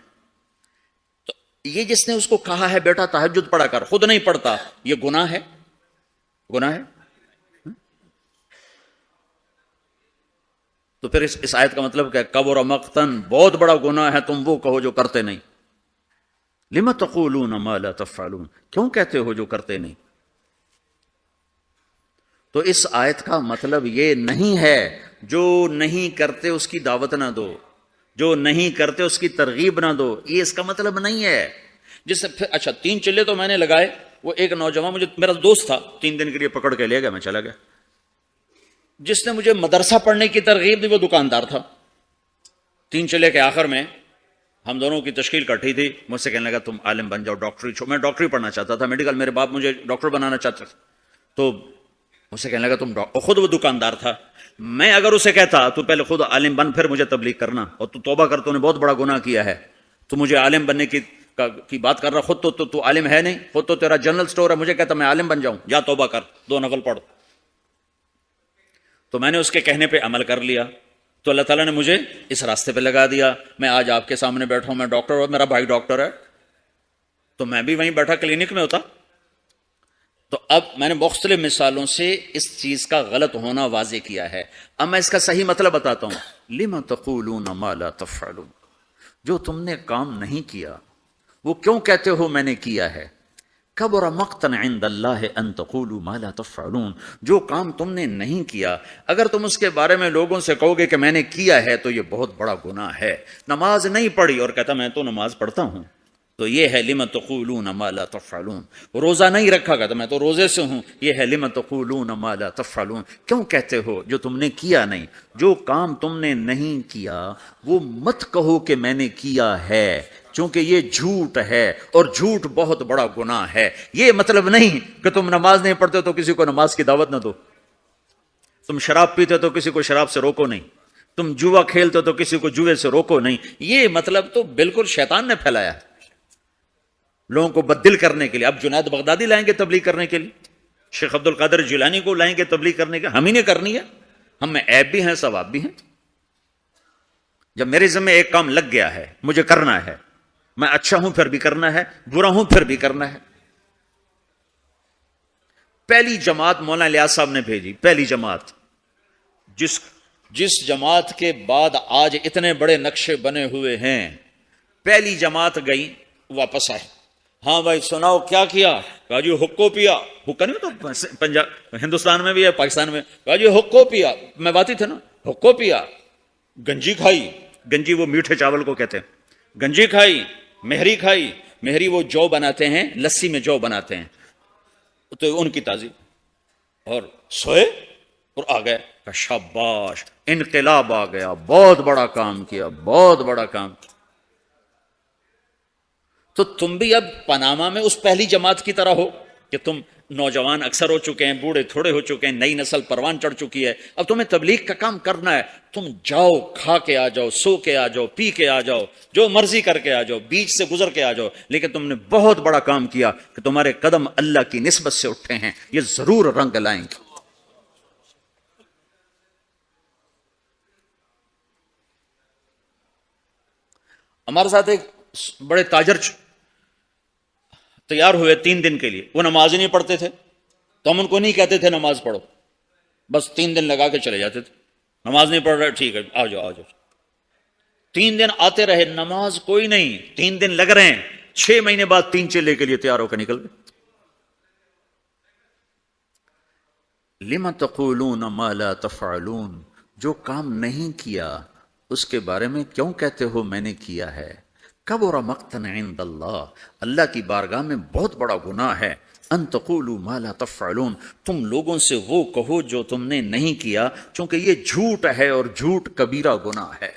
تو یہ جس نے اس کو کہا ہے بیٹا تہجد پڑھا کر، خود نہیں پڑھتا، یہ گناہ ہے، گناہ ہے۔ تو پھر اس آیت کا مطلب کیا؟ کبر مقتن، بہت بڑا گناہ ہے تم وہ کہو جو کرتے نہیں۔ لم تقولون ما لا تفعلون، کیوں کہتے ہو جو کرتے نہیں؟ تو اس آیت کا مطلب یہ نہیں ہے جو نہیں کرتے اس کی دعوت نہ دو، جو نہیں کرتے اس کی ترغیب نہ دو، یہ اس کا مطلب نہیں ہے۔ جس سے پھر اچھا 3 چلے تو میں نے لگائے، وہ ایک نوجوان مجھے، میرا دوست تھا، 3 دن کے لیے پکڑ کے لے گیا، میں چلا گیا۔ جس نے مجھے مدرسہ پڑھنے کی ترغیب دی وہ دکاندار تھا۔ 3 چلے کے آخر میں ہم دونوں کی تشکیل کٹھی تھی، مجھ سے کہنے لگا تم عالم بن جاؤ، ڈاکٹری چھوڑ، میں ڈاکٹری پڑھنا چاہتا تھا، میڈیکل، میرے باپ مجھے ڈاکٹر بنانا چاہتے تھے، تو مجھ سے کہنے لگا تم خود وہ دکاندار تھا، میں اگر اسے کہتا تو پہلے خود عالم بن پھر مجھے تبلیغ کرنا، اور تو توبہ کر، تو نے بہت بڑا گناہ کیا ہے، تو مجھے عالم بننے کی بات کر رہا، خود تو عالم ہے نہیں، خود تو تیرا جنرل سٹور ہے، مجھے کہتا میں عالم بن جاؤں، جا توبہ کر 2 نفل پڑھ۔ تو میں نے اس کے کہنے پہ عمل کر لیا، تو اللہ تعالیٰ نے مجھے اس راستے پہ لگا دیا، میں آج آپ کے سامنے بیٹھا ہوں، میں ڈاکٹر ہوں، میرا بھائی ڈاکٹر ہے، تو میں بھی وہیں بیٹھا کلینک میں ہوتا. تو اب میں نے مختلف مثالوں سے اس چیز کا غلط ہونا واضح کیا ہے. اب میں اس کا صحیح مطلب بتاتا ہوں. لِمَ تَقُولُونَ مَا لَا تَفْعَلُونَ، جو تم نے کام نہیں کیا وہ کیوں کہتے ہو میں نے کیا ہے. کبر مقتا عند اللہ ان تقولوا ما لا تفعلون، جو کام تم نے نہیں کیا اگر تم اس کے بارے میں لوگوں سے کہو گے کہ میں نے کیا ہے تو یہ بہت بڑا گناہ ہے. نماز نہیں پڑھی اور کہتا میں تو نماز پڑھتا ہوں، تو یہ ہے لم تقولون ما لا تفعلون. روزہ نہیں رکھا گا تو میں تو روزے سے ہوں، یہ ہے لم تقولون ما لا تفعلون. کیوں کہتے ہو جو تم نے کیا نہیں. جو کام تم نے نہیں کیا وہ مت کہو کہ میں نے کیا ہے، چونکہ یہ جھوٹ ہے اور جھوٹ بہت بڑا گناہ ہے. یہ مطلب نہیں کہ تم نماز نہیں پڑھتے تو کسی کو نماز کی دعوت نہ دو، تم شراب پیتے تو کسی کو شراب سے روکو نہیں، تم جوا کھیلتے تو کسی کو جوے سے روکو نہیں. یہ مطلب تو بالکل شیطان نے پھیلایا ہے لوگوں کو بددل کرنے کے لیے. اب جنید بغدادی لائیں گے تبلیغ کرنے کے لیے، شیخ عبد القادر جیلانی کو لائیں گے تبلیغ کرنے کے، ہم ہی نے کرنی ہے. ہم میں عیب بھی ہیں ثواب بھی ہیں. جب میرے ذمہ ایک کام لگ گیا ہے مجھے کرنا ہے، میں اچھا ہوں پھر بھی کرنا ہے، برا ہوں پھر بھی کرنا ہے. پہلی جماعت مولانا الیاس صاحب نے بھیجی، پہلی جماعت جس جماعت کے بعد آج اتنے بڑے نقشے بنے ہوئے ہیں، پہلی جماعت گئی واپس آئے. ہاں بھائی سناؤ کیا کیا؟ کہا جی حقو پیا. حقا نہیں تو پنجاب ہندوستان میں بھی ہے، پاکستان میں. کہا جی حقو پیا، میں باتی تھا نا، حقو پیا. گنجی کھائی، گنجی وہ میٹھے چاول کو کہتے ہیں. گنجی کھائی، مہری کھائی. مہری وہ جو بناتے ہیں، لسی میں جو بناتے ہیں، تو ان کی تعظیم. اور سوئے اور آ گئے. شاباش، انقلاب آ گیا، بہت بڑا کام کیا، بہت بڑا کام. تو تم بھی اب پاناما میں اس پہلی جماعت کی طرح ہو کہ تم نوجوان اکثر ہو چکے ہیں، بوڑھے تھوڑے ہو چکے ہیں، نئی نسل پروان چڑھ چکی ہے. اب تمہیں تبلیغ کا کام کرنا ہے. تم جاؤ، کھا کے آ جاؤ، سو کے آ جاؤ، پی کے آ جاؤ، جو مرضی کر کے آ جاؤ، بیچ سے گزر کے آ جاؤ، لیکن تم نے بہت بڑا کام کیا کہ تمہارے قدم اللہ کی نسبت سے اٹھے ہیں. یہ ضرور رنگ لائیں گے. ہمارے ساتھ ایک بڑے تاجر تیار ہوئے 3 دن کے لیے. وہ نماز ہی نہیں پڑھتے تھے، تو ہم ان کو نہیں کہتے تھے نماز پڑھو، بس 3 دن لگا کے چلے جاتے تھے. نماز نہیں پڑھ رہے، ٹھیک ہے آ جاؤ آ جاؤ. 3 دن آتے رہے، نماز کوئی نہیں. 3 دن لگ رہے ہیں، 6 مہینے بعد 3 چلے کے لیے تیار ہو کر نکل گئے. لِمَ تَقُولُونَ مَا لَا تَفْعَلُونَ، جو کام نہیں کیا اس کے بارے میں کیوں کہتے ہو میں نے کیا ہے. کبر مقتا عند اللہ، اللہ کی بارگاہ میں بہت بڑا گناہ ہے. ان تقولوا ما لا تفعلون، تم لوگوں سے وہ کہو جو تم نے نہیں کیا، چونکہ یہ جھوٹ ہے اور جھوٹ کبیرہ گناہ ہے.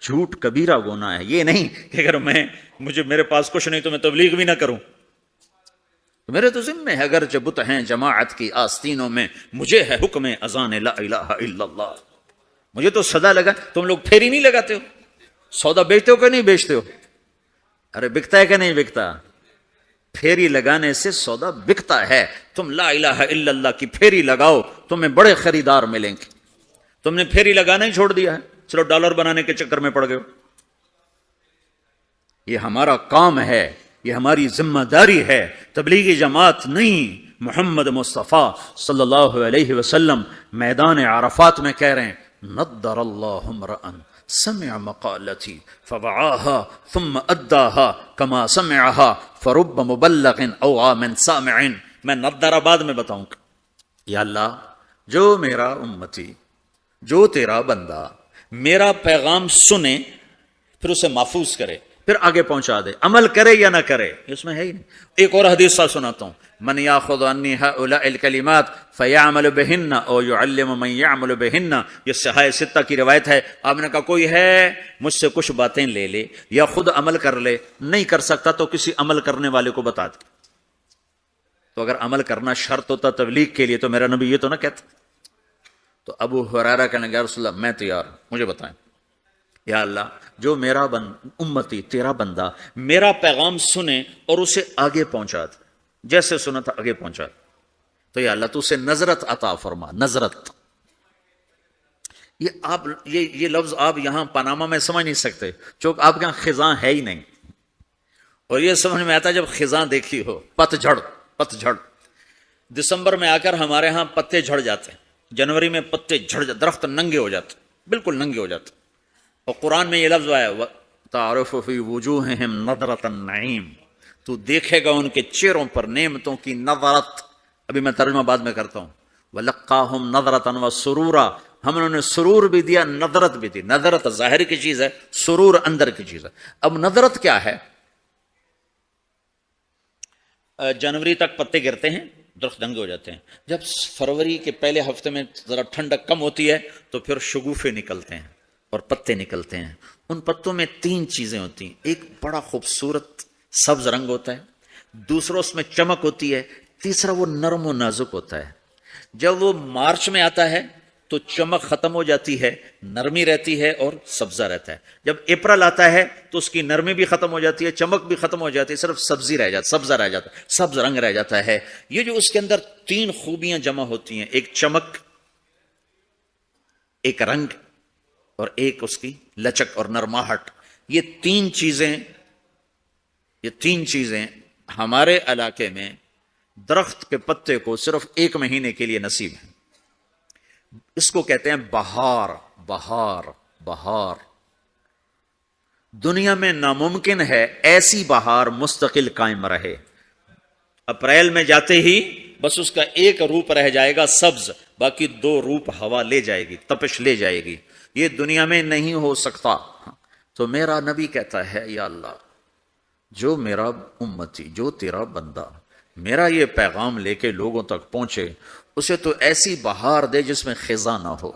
جھوٹ کبیرہ گناہ ہے. یہ نہیں کہ اگر میرے پاس کچھ نہیں تو میں تبلیغ بھی نہ کروں. میرے تو ذمہ ہے، اگر جبت ہیں جماعت کی آستینوں میں، مجھے ہے حکم اذان لا الہ الا اللہ. مجھے تو سدا لگا. تم لوگ پھیری نہیں لگاتے ہو، سودا بیچتے ہو کہ نہیں بیچتے ہو؟ ارے بکتا ہے کہ نہیں بکتا؟ پھیری لگانے سے سودا بکتا ہے. تم لا الہ الا اللہ کی پھیری لگاؤ، تمہیں بڑے خریدار ملیں گے. تم نے پھیری لگانا ہی چھوڑ دیا ہے، صرف ڈالر بنانے کے چکر میں پڑ گئے ہو. یہ ہمارا کام ہے، یہ ہماری ذمہ داری ہے. تبلیغی جماعت نہیں. محمد مصطفیٰ صلی اللہ علیہ وسلم میدان عرفات میں کہہ رہے ہیں، نضر اللہ امرأ سمع مقالتی فوعاها ثم اداها كما سمعها فرب مبلغ اوعى من سامع. میں نضر آباد میں بتاؤں گا، یا اللہ جو میرا امتی، جو تیرا بندہ میرا پیغام سنے پھر اسے محفوظ کرے، پھر آگے پہنچا دے، عمل کرے یا نہ کرے، اس میں ہے ہی نہیں. ایک اور حدیث سناتا ہوں، من یاخذ عنی هؤلاء الکلمات فیعمل بہن او یعلم من یعمل بہن. یہ صحاح ستہ کی روایت ہے. آپ نے کہا کوئی ہے مجھ سے کچھ باتیں لے لے یا خود عمل کر لے، نہیں کر سکتا تو کسی عمل کرنے والے کو بتا دے. تو اگر عمل کرنا شرط ہوتا تبلیغ کے لیے تو میرا نبی یہ تو نہ کہتا. تو ابو ہریرہ کہنے لگا رسول اللہ میں تیار ہوں، مجھے بتائیں. یا اللہ جو میرا امتی تیرا بندہ میرا پیغام سنے اور اسے آگے پہنچا دے، جیسے سنا تھا آگے پہنچا دے، تو یا اللہ تو اسے نظرت عطا فرما. نظرت، یہ لفظ آپ یہاں پاناما میں سمجھ نہیں سکتے، چونکہ آپ کے یہاں خزاں ہے ہی نہیں. اور یہ سمجھ میں آتا ہے جب خزاں دیکھی ہو، پت جھڑ دسمبر میں آ کر ہمارے ہاں پتے جھڑ جاتے ہیں، جنوری میں پتے جھڑ جاتے، درخت ننگے ہو جاتے، بالکل ننگے ہو جاتے. اور قرآن میں یہ لفظ آیا تعرف فی وجوہہم نظرۃ النعیم، تو دیکھے گا ان کے چہروں پر نعمتوں کی نظرت. ابھی میں ترجمہ بعد میں کرتا ہوں. وَلَقَّاهُمْ نَظْرَةً وَسُرُورًا، ہم انہوں نے سرور بھی دیا، نظرت بھی دی. نظرت ظاہر کی چیز ہے، سرور اندر کی چیز ہے. اب نظرت کیا ہے؟ جنوری تک پتے گرتے ہیں، درخت ننگے ہو جاتے ہیں. جب فروری کے پہلے ہفتے میں ذرا ٹھنڈک کم ہوتی ہے تو پھر شگوفے نکلتے ہیں اور پتے نکلتے ہیں. ان پتوں میں 3 چیزیں ہوتی ہیں. ایک بڑا خوبصورت سبز رنگ ہوتا ہے، دوسرا اس میں چمک ہوتی ہے، تیسرا وہ نرم و نازک ہوتا ہے. جب وہ مارچ میں آتا ہے تو چمک ختم ہو جاتی ہے، نرمی رہتی ہے اور سبزہ رہتا ہے. جب اپریل آتا ہے تو اس کی نرمی بھی ختم ہو جاتی ہے، چمک بھی ختم ہو جاتی ہے، صرف سبزی رہ جاتا، سبزہ رہ جاتا ہے، سبز رنگ رہ جاتا ہے. یہ جو اس کے اندر 3 خوبیاں جمع ہوتی ہیں، ایک چمک، ایک رنگ اور ایک اس کی لچک اور نرماہٹ، یہ تین چیزیں ہمارے علاقے میں درخت کے پتے کو صرف 1 مہینے کے لیے نصیب ہے. اس کو کہتے ہیں بہار. دنیا میں ناممکن ہے ایسی بہار مستقل قائم رہے. اپریل میں جاتے ہی بس اس کا ایک روپ رہ جائے گا سبز، باقی 2 روپ ہوا لے جائے گی، تپش لے جائے گی. یہ دنیا میں نہیں ہو سکتا. تو میرا نبی کہتا ہے یا اللہ، جو میرا امتی، جو تیرا بندہ میرا یہ پیغام لے کے لوگوں تک پہنچے، اسے تو ایسی بہار دے جس میں خزاں نہ ہو،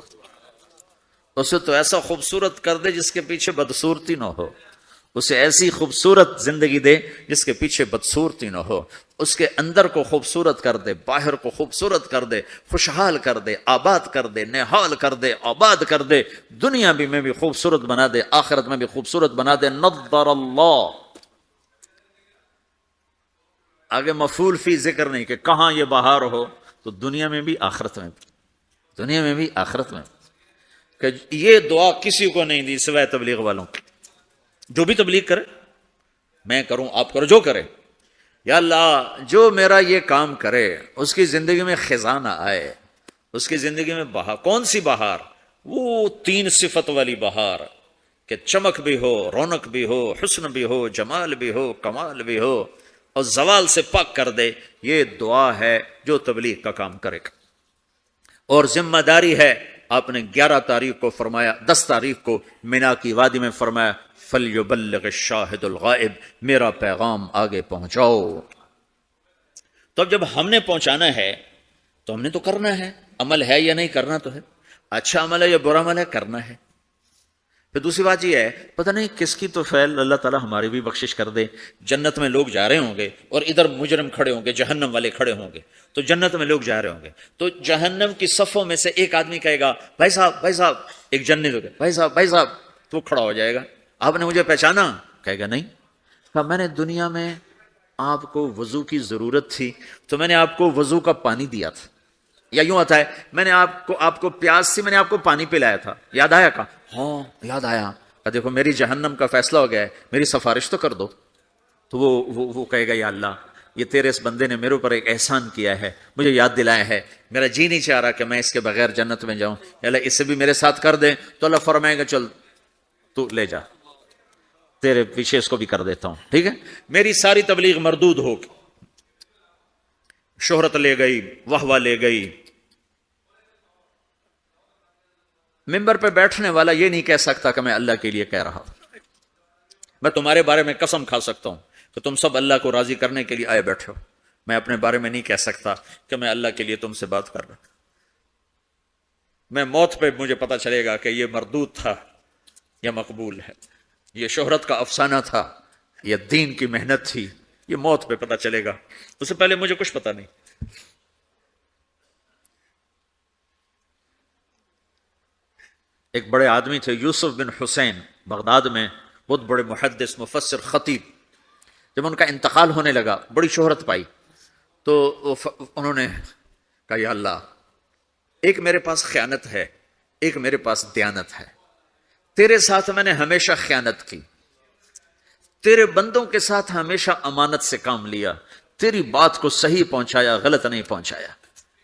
اسے تو ایسا خوبصورت کر دے جس کے پیچھے بدصورتی نہ ہو، اسے ایسی خوبصورت زندگی دے جس کے پیچھے بدصورتی نہ ہو، اس کے اندر کو خوبصورت کر دے، باہر کو خوبصورت کر دے، خوشحال کر دے، آباد کر دے، نہال کر دے، آباد کر دے، دنیا بھی میں بھی خوبصورت بنا دے، آخرت میں بھی خوبصورت بنا دے. نظر اللہ. آگے مفعول فی ذکر نہیں کہ کہاں یہ بہار ہو، تو دنیا میں بھی آخرت میں بھی. کہ یہ دعا کسی کو نہیں دی سوائے تبلیغ والوں کی. جو بھی تبلیغ کرے، میں کروں، آپ کرو، جو کرے، یا اللہ جو میرا یہ کام کرے اس کی زندگی میں خزاں نہ آئے، اس کی زندگی میں بہار. کون سی بہار؟ وہ 3 صفت والی بہار کہ چمک بھی ہو، رونق بھی ہو، حسن بھی ہو، جمال بھی ہو، کمال بھی ہو، اور زوال سے پاک کر دے. یہ دعا ہے جو تبلیغ کا کام کرے گا. اور ذمہ داری ہے، آپ نے 11 تاریخ کو فرمایا، 10 تاریخ کو مینا کی وادی میں فرمایا فَلْيُبَلِّغِ الشَّاهِدُ الْغَائِبُ، میرا پیغام آگے پہنچاؤ. تو اب جب ہم نے پہنچانا ہے تو ہم نے تو کرنا ہے. عمل ہے یا نہیں، کرنا تو ہے. اچھا عمل ہے یا برا عمل ہے، کرنا ہے. پھر دوسری بات یہ ہے، پتہ نہیں کس کی تو فعل اللہ تعالیٰ ہماری بھی بخشش کر دے. جنت میں لوگ جا رہے ہوں گے اور ادھر مجرم کھڑے ہوں گے، جہنم والے کھڑے ہوں گے. تو جنت میں لوگ جا رہے ہوں گے تو جہنم کی صفوں میں سے ایک آدمی کہے گا بھائی صاحب، ایک جنت ہو گیا، بھائی صاحب، تو کھڑا ہو جائے گا. آپ نے مجھے پہچانا؟ کہے گا نہیں. کہا میں نے دنیا میں آپ کو وضو کی ضرورت تھی تو میں نے آپ کو وضو کا پانی دیا تھا. یا یوں آتا ہے میں نے آپ کو پیاس سے میں نے آپ کو پانی پلایا تھا، یاد آیا؟ کہا ہاں یاد آیا. دیکھو میری جہنم کا فیصلہ ہو گیا ہے، میری سفارش تو کر دو. تو وہ کہے گا یا اللہ، یہ تیرے اس بندے نے میرے اوپر ایک احسان کیا ہے، مجھے یاد دلایا ہے، میرا جی نہیں چاہ رہا کہ میں اس کے بغیر جنت میں جاؤں. یا اللہ اسے بھی میرے ساتھ کر دے. تو اللہ فرمائے گا چل تو لے جا، تیرے پیچھے اس کو بھی کر دیتا ہوں. ٹھیک ہے، میری ساری تبلیغ مردود ہوگی. شہرت لے گئی، واہ لے گئی. ممبر پہ بیٹھنے والا یہ نہیں کہہ سکتا کہ میں اللہ کے لیے کہہ رہا ہوں. میں تمہارے بارے میں قسم کھا سکتا ہوں کہ تم سب اللہ کو راضی کرنے کے لیے آئے بیٹھے ہو. میں اپنے بارے میں نہیں کہہ سکتا کہ میں اللہ کے لیے تم سے بات کر رہا ہوں. میں موت پہ مجھے پتا چلے گا کہ یہ مردود تھا یا مقبول ہے، یہ شہرت کا افسانہ تھا یا دین کی محنت تھی. یہ موت پہ پتا چلے گا، اس سے پہلے مجھے کچھ پتا نہیں. ایک بڑے آدمی تھے یوسف بن حسین، بغداد میں بہت بڑے محدث، مفسر، خطیب. جب ان کا انتقال ہونے لگا بڑی شہرت پائی تو انہوں نے کہا یا اللہ، ایک میرے پاس خیانت ہے، ایک میرے پاس دیانت ہے. تیرے ساتھ میں نے ہمیشہ خیانت کی، تیرے بندوں کے ساتھ ہمیشہ امانت سے کام لیا، تیری بات کو صحیح پہنچایا، غلط نہیں پہنچایا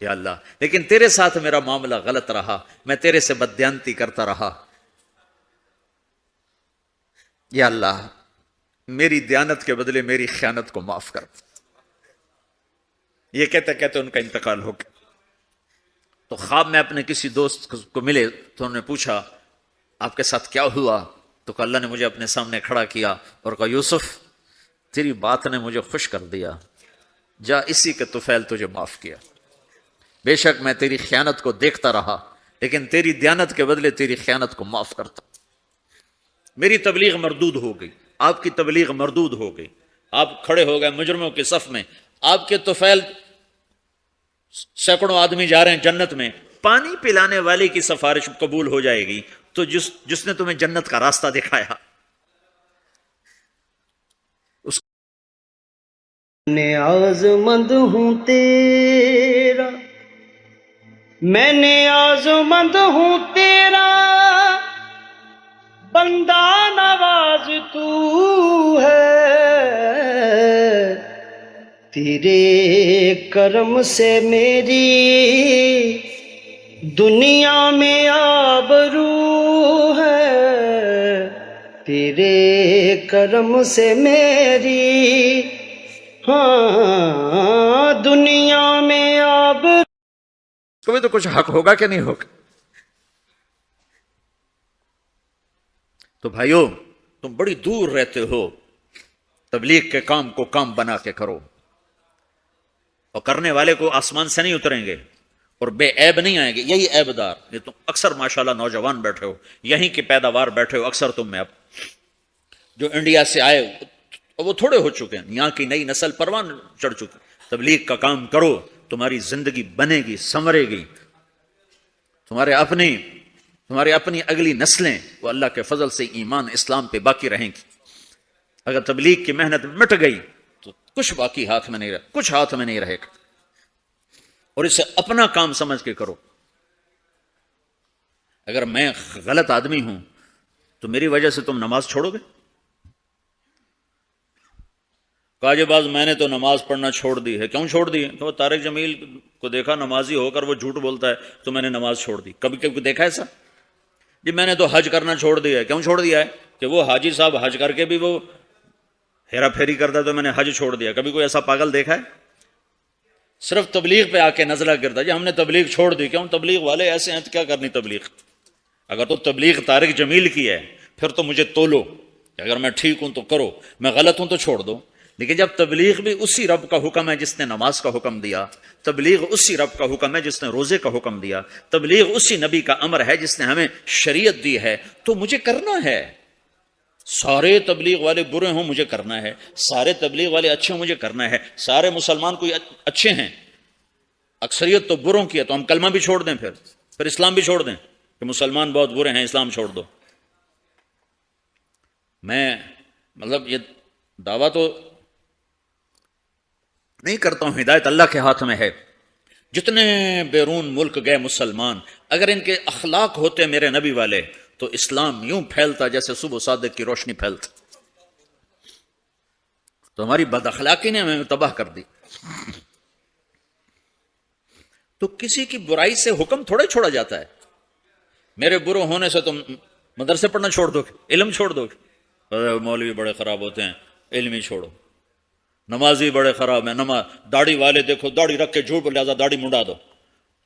یا اللہ، لیکن تیرے ساتھ میرا معاملہ غلط رہا، میں تیرے سے بددیانتی کرتا رہا، یا اللہ میری دیانت کے بدلے میری خیانت کو معاف کر۔ یہ کہتے کہتے ان کا انتقال ہو گیا۔ تو خواب میں اپنے کسی دوست کو ملے تو انہوں نے پوچھا آپ کے ساتھ کیا ہوا؟ تو کہ اللہ نے مجھے اپنے سامنے کھڑا کیا اور کہا یوسف تیری بات نے مجھے خوش کر دیا، جا اسی کے طفیل تجھے معاف کیا، بے شک میں تیری خیانت کو دیکھتا رہا لیکن تیری دیانت کے بدلے تیری خیانت کو معاف کرتا۔ میری تبلیغ مردود ہو گئی، آپ کی تبلیغ مردود ہو گئی، آپ کھڑے ہو گئے مجرموں کے صف میں، آپ کے طفیل سینکڑوں آدمی جا رہے ہیں جنت میں، پانی پلانے والے کی سفارش قبول ہو جائے گی تو جس نے تمہیں جنت کا راستہ دکھایا اس میں آزمند ہوں تیرا، میں نے آزمند ہوں تیرا، بندہ نواز تو ہے، تیرے کرم سے میری دنیا میں آبرو ہے، تیرے کرم سے میری ہاں دنیا میں آبرو۔ کبھی تو کچھ حق ہوگا کہ نہیں ہوگا؟ تو بھائیو تم بڑی دور رہتے ہو، تبلیغ کے کام کو کام بنا کے کرو، اور کرنے والے کو آسمان سے نہیں اتریں گے اور بے عیب نہیں آئیں گے، یہی عیب دار، یہ تم اکثر ماشاءاللہ نوجوان بیٹھے ہو، یہیں کی پیداوار بیٹھے ہو، اکثر تم میں اب جو انڈیا سے آئے وہ تھوڑے ہو چکے ہیں، یہاں کی نئی نسل پروان چڑھ چکی، تبلیغ کا کام کرو، تمہاری زندگی بنے گی، سنورے گی، تمہارے اپنی اگلی نسلیں وہ اللہ کے فضل سے ایمان اسلام پہ باقی رہیں گی۔ اگر تبلیغ کی محنت مٹ گئی تو کچھ باقی ہاتھ میں نہیں رہے، کچھ ہاتھ میں نہیں رہے گا، اور اسے اپنا کام سمجھ کے کرو۔ اگر میں غلط آدمی ہوں تو میری وجہ سے تم نماز چھوڑو گے؟ کاجے باز میں نے تو نماز پڑھنا چھوڑ دی ہے، کیوں چھوڑ دی ہے؟ کہ وہ طارق جمیل کو دیکھا نمازی ہو کر وہ جھوٹ بولتا ہے تو میں نے نماز چھوڑ دی۔ کبھی کبھی دیکھا ایسا؟ جی میں نے تو حج کرنا چھوڑ دیا ہے، کیوں چھوڑ دیا ہے؟ کہ وہ حاجی صاحب حج کر کے بھی وہ ہیرا پھیری کرتا ہے تو میں نے حج چھوڑ دیا۔ کبھی کوئی ایسا پاگل دیکھا ہے؟ صرف تبلیغ پہ آ کے نزلہ گرتا جی ہم نے تبلیغ چھوڑ دی، کیوں؟ تبلیغ والے ایسے ہیں تو کیا کرنی تبلیغ؟ اگر تو تبلیغ طارق جمیل کی ہے پھر تو مجھے تولو، اگر میں ٹھیک ہوں تو کرو، میں غلط ہوں تو چھوڑ دو۔ لیکن جب تبلیغ بھی اسی رب کا حکم ہے جس نے نماز کا حکم دیا، تبلیغ اسی رب کا حکم ہے جس نے روزے کا حکم دیا، تبلیغ اسی نبی کا امر ہے جس نے ہمیں شریعت دی ہے، تو مجھے کرنا ہے۔ سارے تبلیغ والے برے ہوں مجھے کرنا ہے، سارے تبلیغ والے اچھے ہوں مجھے کرنا ہے، سارے مسلمان کوئی اچھے ہیں، اکثریت تو بروں کی ہے، تو ہم کلمہ بھی چھوڑ دیں، پھر اسلام بھی چھوڑ دیں کہ مسلمان بہت برے ہیں اسلام چھوڑ دو۔ میں مطلب یہ دعویٰ تو نہیں کرتا ہوں، ہدایت اللہ کے ہاتھ میں ہے۔ جتنے بیرون ملک گئے مسلمان، اگر ان کے اخلاق ہوتے میرے نبی والے تو اسلام یوں پھیلتا جیسے صبح صادق کی روشنی پھیلتا۔ تو ہماری بد اخلاقی نے ہمیں تباہ کر دی۔ تو کسی کی برائی سے حکم تھوڑا چھوڑا جاتا ہے۔ میرے برے ہونے سے تم مدرسے پڑھنا چھوڑ دو گے، علم چھوڑ دو گے؟ مولوی بڑے خراب ہوتے ہیں، علم ہی چھوڑو۔ نمازی بڑے خراب ہیں، داڑھی والے دیکھو داڑھی رکھ کے جھوٹ بول، لہذا داڑھی منڈا دو۔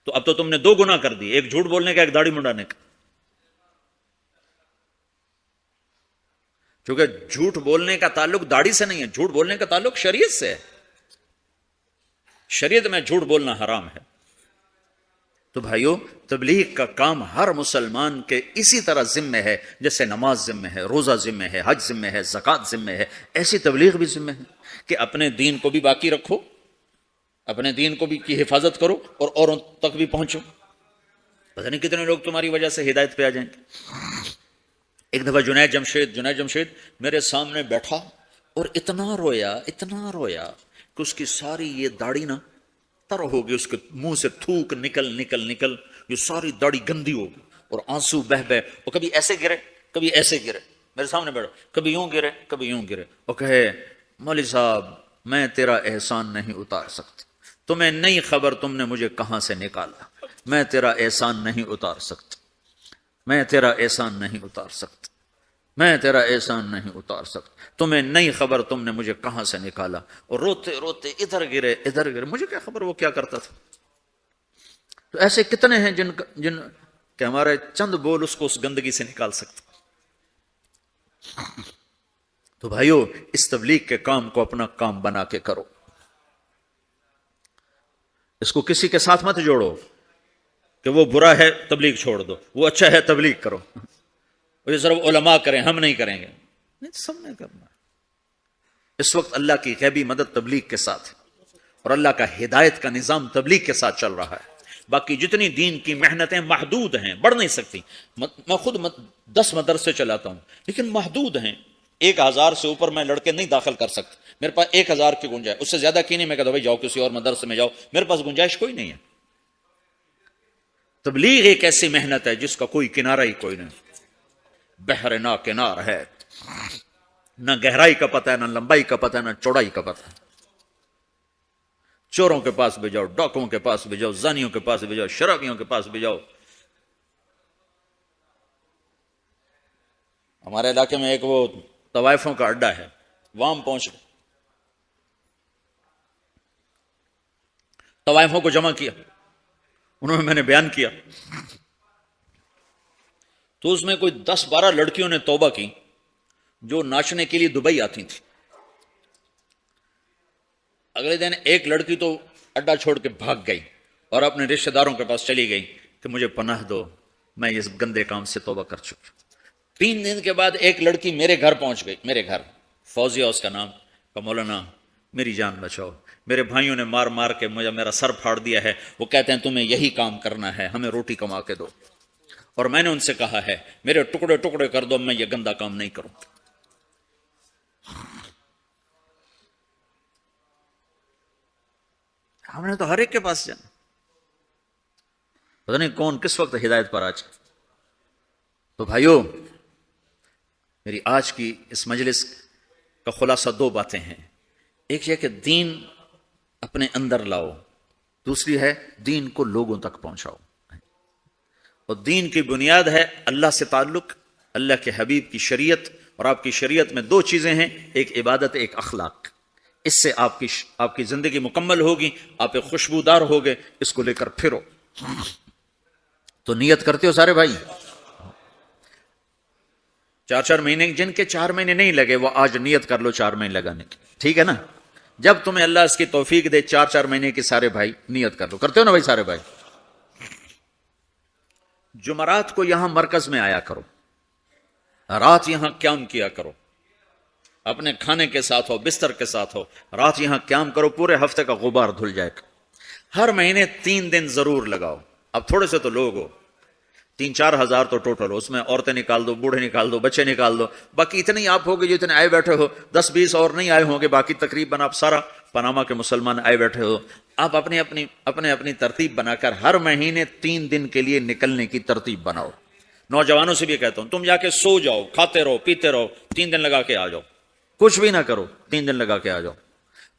تو اب تو تم نے دو گناہ کر دی، ایک جھوٹ بولنے کا، ایک داڑھی منڈانے کا۔ کیونکہ جھوٹ بولنے کا تعلق داڑھی سے نہیں ہے، جھوٹ بولنے کا تعلق شریعت سے ہے، شریعت میں جھوٹ بولنا حرام ہے۔ تو بھائیو تبلیغ کا کام ہر مسلمان کے اسی طرح ذمہ ہے جیسے نماز ذمہ ہے، روزہ ذمہ ہے، حج ذمہ ہے، زکوٰۃ ذمہ ہے، ایسی تبلیغ بھی ذمہ ہے کہ اپنے دین کو بھی باقی رکھو، اپنے دین کو بھی کی حفاظت کرو اور اوروں تک بھی پہنچو۔ پتہ نہیں کتنے لوگ تمہاری وجہ سے ہدایت پہ آ جائیں گے۔ ایک دفعہ جنید جمشید میرے سامنے بیٹھا اور اتنا رویا کہ اس کی ساری یہ داڑھی نا تر ہوگی، اس کے منہ سے تھوک نکل یہ ساری داڑھی گندی ہوگی اور آنسو بہ اور کبھی ایسے گرے کبھی ایسے گرے، میرے سامنے بیٹھو، کبھی یوں گرے کبھی یوں گرے، اور کہے مولوی صاحب میں تیرا احسان نہیں اتار سکتا، تمہیں نہیں خبر تم نے مجھے کہاں سے نکالا، میں تیرا احسان نہیں اتار سکتا، میں تیرا احسان نہیں اتار سکتا، میں تیرا احسان نہیں اتار سکتا، تمہیں نہیں خبر تم نے مجھے کہاں سے نکالا، اور روتے روتے ادھر گرے ادھر گرے، مجھے کیا خبر وہ کیا کرتا تھا۔ تو ایسے کتنے ہیں جن کہ ہمارے چند بول اس کو اس گندگی سے نکال سکتے۔ تو بھائیو اس تبلیغ کے کام کو اپنا کام بنا کے کرو، اس کو کسی کے ساتھ مت جوڑو کہ وہ برا ہے تبلیغ چھوڑ دو، وہ اچھا ہے تبلیغ کرو، یہ صرف علماء کریں ہم نہیں کریں گے، نہیں سب نے کرنا۔ اس وقت اللہ کی غیبی مدد تبلیغ کے ساتھ ہے، اور اللہ کا ہدایت کا نظام تبلیغ کے ساتھ چل رہا ہے۔ باقی جتنی دین کی محنتیں محدود ہیں، بڑھ نہیں سکتی۔ میں خود 10 مدرسے چلاتا ہوں لیکن محدود ہیں، 1000 سے اوپر میں لڑکے نہیں داخل کر سکتا، میرے پاس 1000 کی گنجائش، اس سے زیادہ کی نہیں۔ میں کہتا ہوں بھائی جاؤ کسی اور مدرسے میں جاؤ، میرے پاس گنجائش کوئی نہیں ہے۔ تبلیغ ایک ایسی محنت ہے جس کا کوئی کنارہ ہی کوئی نہیں، بحر نا کنار ہے، نہ گہرائی کا پتہ ہے، نہ لمبائی کا پتہ ہے، نہ چوڑائی کا پتہ ہے۔ چوروں کے پاس بھی جاؤ، ڈاکوؤں کے پاس بھی جاؤ، زانیوں کے پاس بھی جاؤ، شرابیوں کے پاس بھی جاؤ۔ ہمارے علاقے میں ایک وہ طوائفوں کا اڈا ہے، وہاں پہنچ گئے، طوائفوں کو جمع کیا، انہوں نے میں نے بیان کیا تو اس میں کوئی 10-12 لڑکیوں نے توبہ کی جو ناچنے کے لیے دبئی آتی تھی۔ اگلے دن ایک لڑکی تو اڈا چھوڑ کے بھاگ گئی اور اپنے رشتہ داروں کے پاس چلی گئی کہ مجھے پناہ دو، میں اس گندے کام سے توبہ کر چکی۔ 3 دن کے بعد ایک لڑکی میرے گھر پہنچ گئی، میرے گھر، فوزیہ اس کا نام، کہ مولانا میری جان بچاؤ، میرے بھائیوں نے مار مار کے مجھے میرا سر پھاڑ دیا ہے، وہ کہتے ہیں تمہیں یہی کام کرنا ہے، ہمیں روٹی کما کے دو، اور میں نے ان سے کہا ہے میرے ٹکڑے ٹکڑے کر دو، میں یہ گندا کام نہیں کروں۔ ہم نے تو ہر ایک کے پاس جانا، پتہ نہیں کون کس وقت ہدایت پر آ جائے۔ تو بھائیو میری آج کی اس مجلس کا خلاصہ 2 باتیں ہیں، ایک یہ کہ دین اپنے اندر لاؤ، دوسری ہے دین کو لوگوں تک پہنچاؤ، اور دین کی بنیاد ہے اللہ سے تعلق، اللہ کے حبیب کی شریعت، اور آپ کی شریعت میں 2 چیزیں ہیں، ایک عبادت ایک اخلاق۔ اس سے آپ کی زندگی مکمل ہوگی، آپ ایک خوشبودار ہوگے، اس کو لے کر پھرو۔ تو نیت کرتے ہو سارے بھائی؟ 4 مہینے، جن کے 4 مہینے نہیں لگے وہ آج نیت کر لو 4 مہینے لگانے کی، ٹھیک ہے نا؟ جب تمہیں اللہ اس کی توفیق دے 4 مہینے کی، سارے بھائی نیت کر لو۔ کرتے ہو نا بھائی سارے بھائی؟ جمعرات کو یہاں مرکز میں آیا کرو، رات یہاں قیام کیا کرو، اپنے کھانے کے ساتھ ہو، بستر کے ساتھ ہو، رات یہاں قیام کرو، پورے ہفتے کا غبار دھل جائے گا۔ ہر مہینے 3 دن ضرور لگاؤ۔ اب تھوڑے سے تو لوگ ہو، 3-4 ہزار تو ٹوٹل ہو، اس میں عورتیں نکال دو، بوڑھے نکال دو، بچے نکال دو، باقی اتنے ہی آپ ہوگے جو اتنے آئے بیٹھے ہو، 10-20 اور نہیں آئے ہوں گے، باقی تقریباً آپ سارا پاناما کے مسلمان آئے بیٹھے ہو۔ آپ اپنی ترتیب بنا کر ہر مہینے 3 دن کے لیے نکلنے کی ترتیب بناؤ۔ نوجوانوں سے بھی کہتا ہوں تم جا کے سو جاؤ، کھاتے رہو پیتے رہو، 3 دن لگا کے آ جاؤ، کچھ بھی نہ کرو، 3 دن لگا کے آ جاؤ،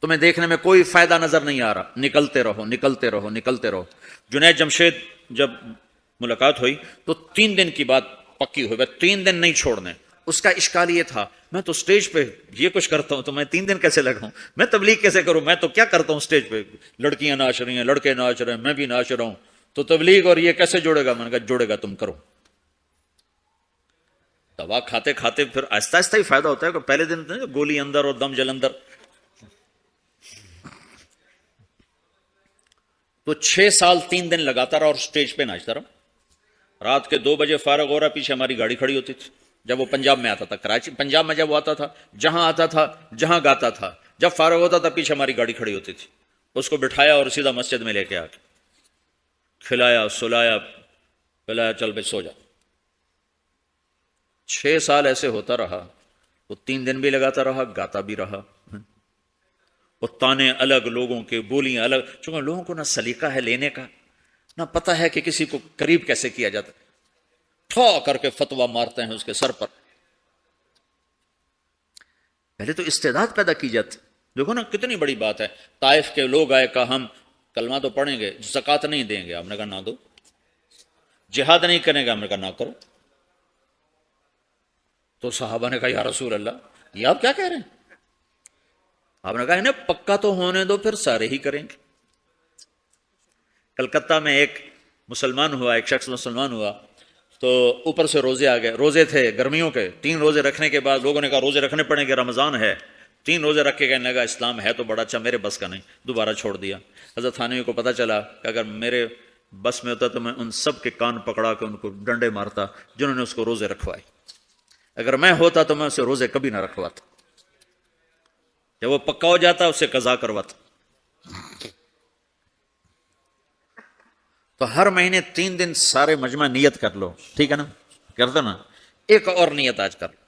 تمہیں دیکھنے میں کوئی فائدہ نظر نہیں آ رہا، نکلتے رہو نکلتے رہو نکلتے رہو۔ جنید جمشید جب ملاقات ہوئی تو 3 دن کی بات پکی ہوئی، 3 دن نہیں چھوڑنے۔ اس کا اشکال یہ تھا میں تو سٹیج پہ یہ کچھ کرتا ہوں تو میں 3 دن کیسے لگاؤں، میں تبلیغ کیسے کروں، میں تو کیا کرتا ہوں سٹیج پہ، لڑکیاں ناچ رہی ہیں، لڑکے ناچ رہے ہیں، میں بھی ناچ رہا ہوں، تو تبلیغ اور یہ کیسے جوڑے گا؟ میں نے کہا جوڑے گا، تم کرو۔ دوا کھاتے کھاتے پھر آہستہ آہستہ ہی فائدہ ہوتا ہے، کہ پہلے دن گولی اندر اور دم جلندر۔ تو 6 سال 3 دن لگاتا رہا اور سٹیج پہ ناچتا رہا۔ رات کے 2 بجے فارغ ہو رہا، پیچھے ہماری گاڑی کھڑی ہوتی تھی، جب وہ پنجاب میں آتا تھا، کراچی پنجاب میں جب وہ آتا تھا، جہاں آتا تھا جہاں گاتا تھا، جب فارغ ہوتا تھا پیچھے ہماری گاڑی کھڑی ہوتی تھی، اس کو بٹھایا اور سیدھا مسجد میں لے کے آ کے کھلایا سلایا پلایا، چل بھائی سو جا۔ 6 سال ایسے ہوتا رہا، وہ 3 دن بھی لگاتا رہا، گاتا بھی رہا، وہ تانے الگ، لوگوں کے بولیاں الگ، چونکہ لوگوں کو نہ سلیقہ ہے لینے کا، نہ پتہ ہے کہ کسی کو قریب کیسے کیا جاتا ہے، ٹھا کر کے فتویٰ مارتے ہیں اس کے سر پر، پہلے تو استعداد پیدا کی جاتی. دیکھو نا کتنی بڑی بات ہے. طائف کے لوگ آئے، کہا ہم کلمہ تو پڑھیں گے، زکوٰۃ نہیں دیں گے. آپ نے کہا نہ دو. جہاد نہیں کریں گے، ہم نے کہا نہ کرو. تو صحابہ نے کہا یا رسول اللہ یہ آپ کیا کہہ رہے ہیں؟ آپ نے کہا انہیں پکا تو ہونے دو، پھر سارے ہی کریں گے. کلکتہ میں ایک مسلمان ہوا، ایک شخص مسلمان ہوا، تو اوپر سے روزے آ گئے. روزے تھے گرمیوں کے، 3 روزے رکھنے کے بعد لوگوں نے کہا روزے رکھنے پڑیں گے، رمضان ہے. 3 روزے رکھ کے کہنے لگا اسلام ہے تو بڑا اچھا، میرے بس کا نہیں. دوبارہ چھوڑ دیا. حضرت تھانوی کو پتہ چلا کہ اگر میرے بس میں ہوتا تو میں ان سب کے کان پکڑا کے ان کو ڈنڈے مارتا جنہوں نے اس کو روزے رکھوائے. اگر میں ہوتا تو میں اسے روزے کبھی نہ رکھواتا. جب وہ پکا ہو جاتا اسے قضا کرواتا. تو ہر مہینے 3 دن سارے مجمع نیت کر لو، ٹھیک ہے نا؟ کرتے نا. ایک اور نیت آج کر لو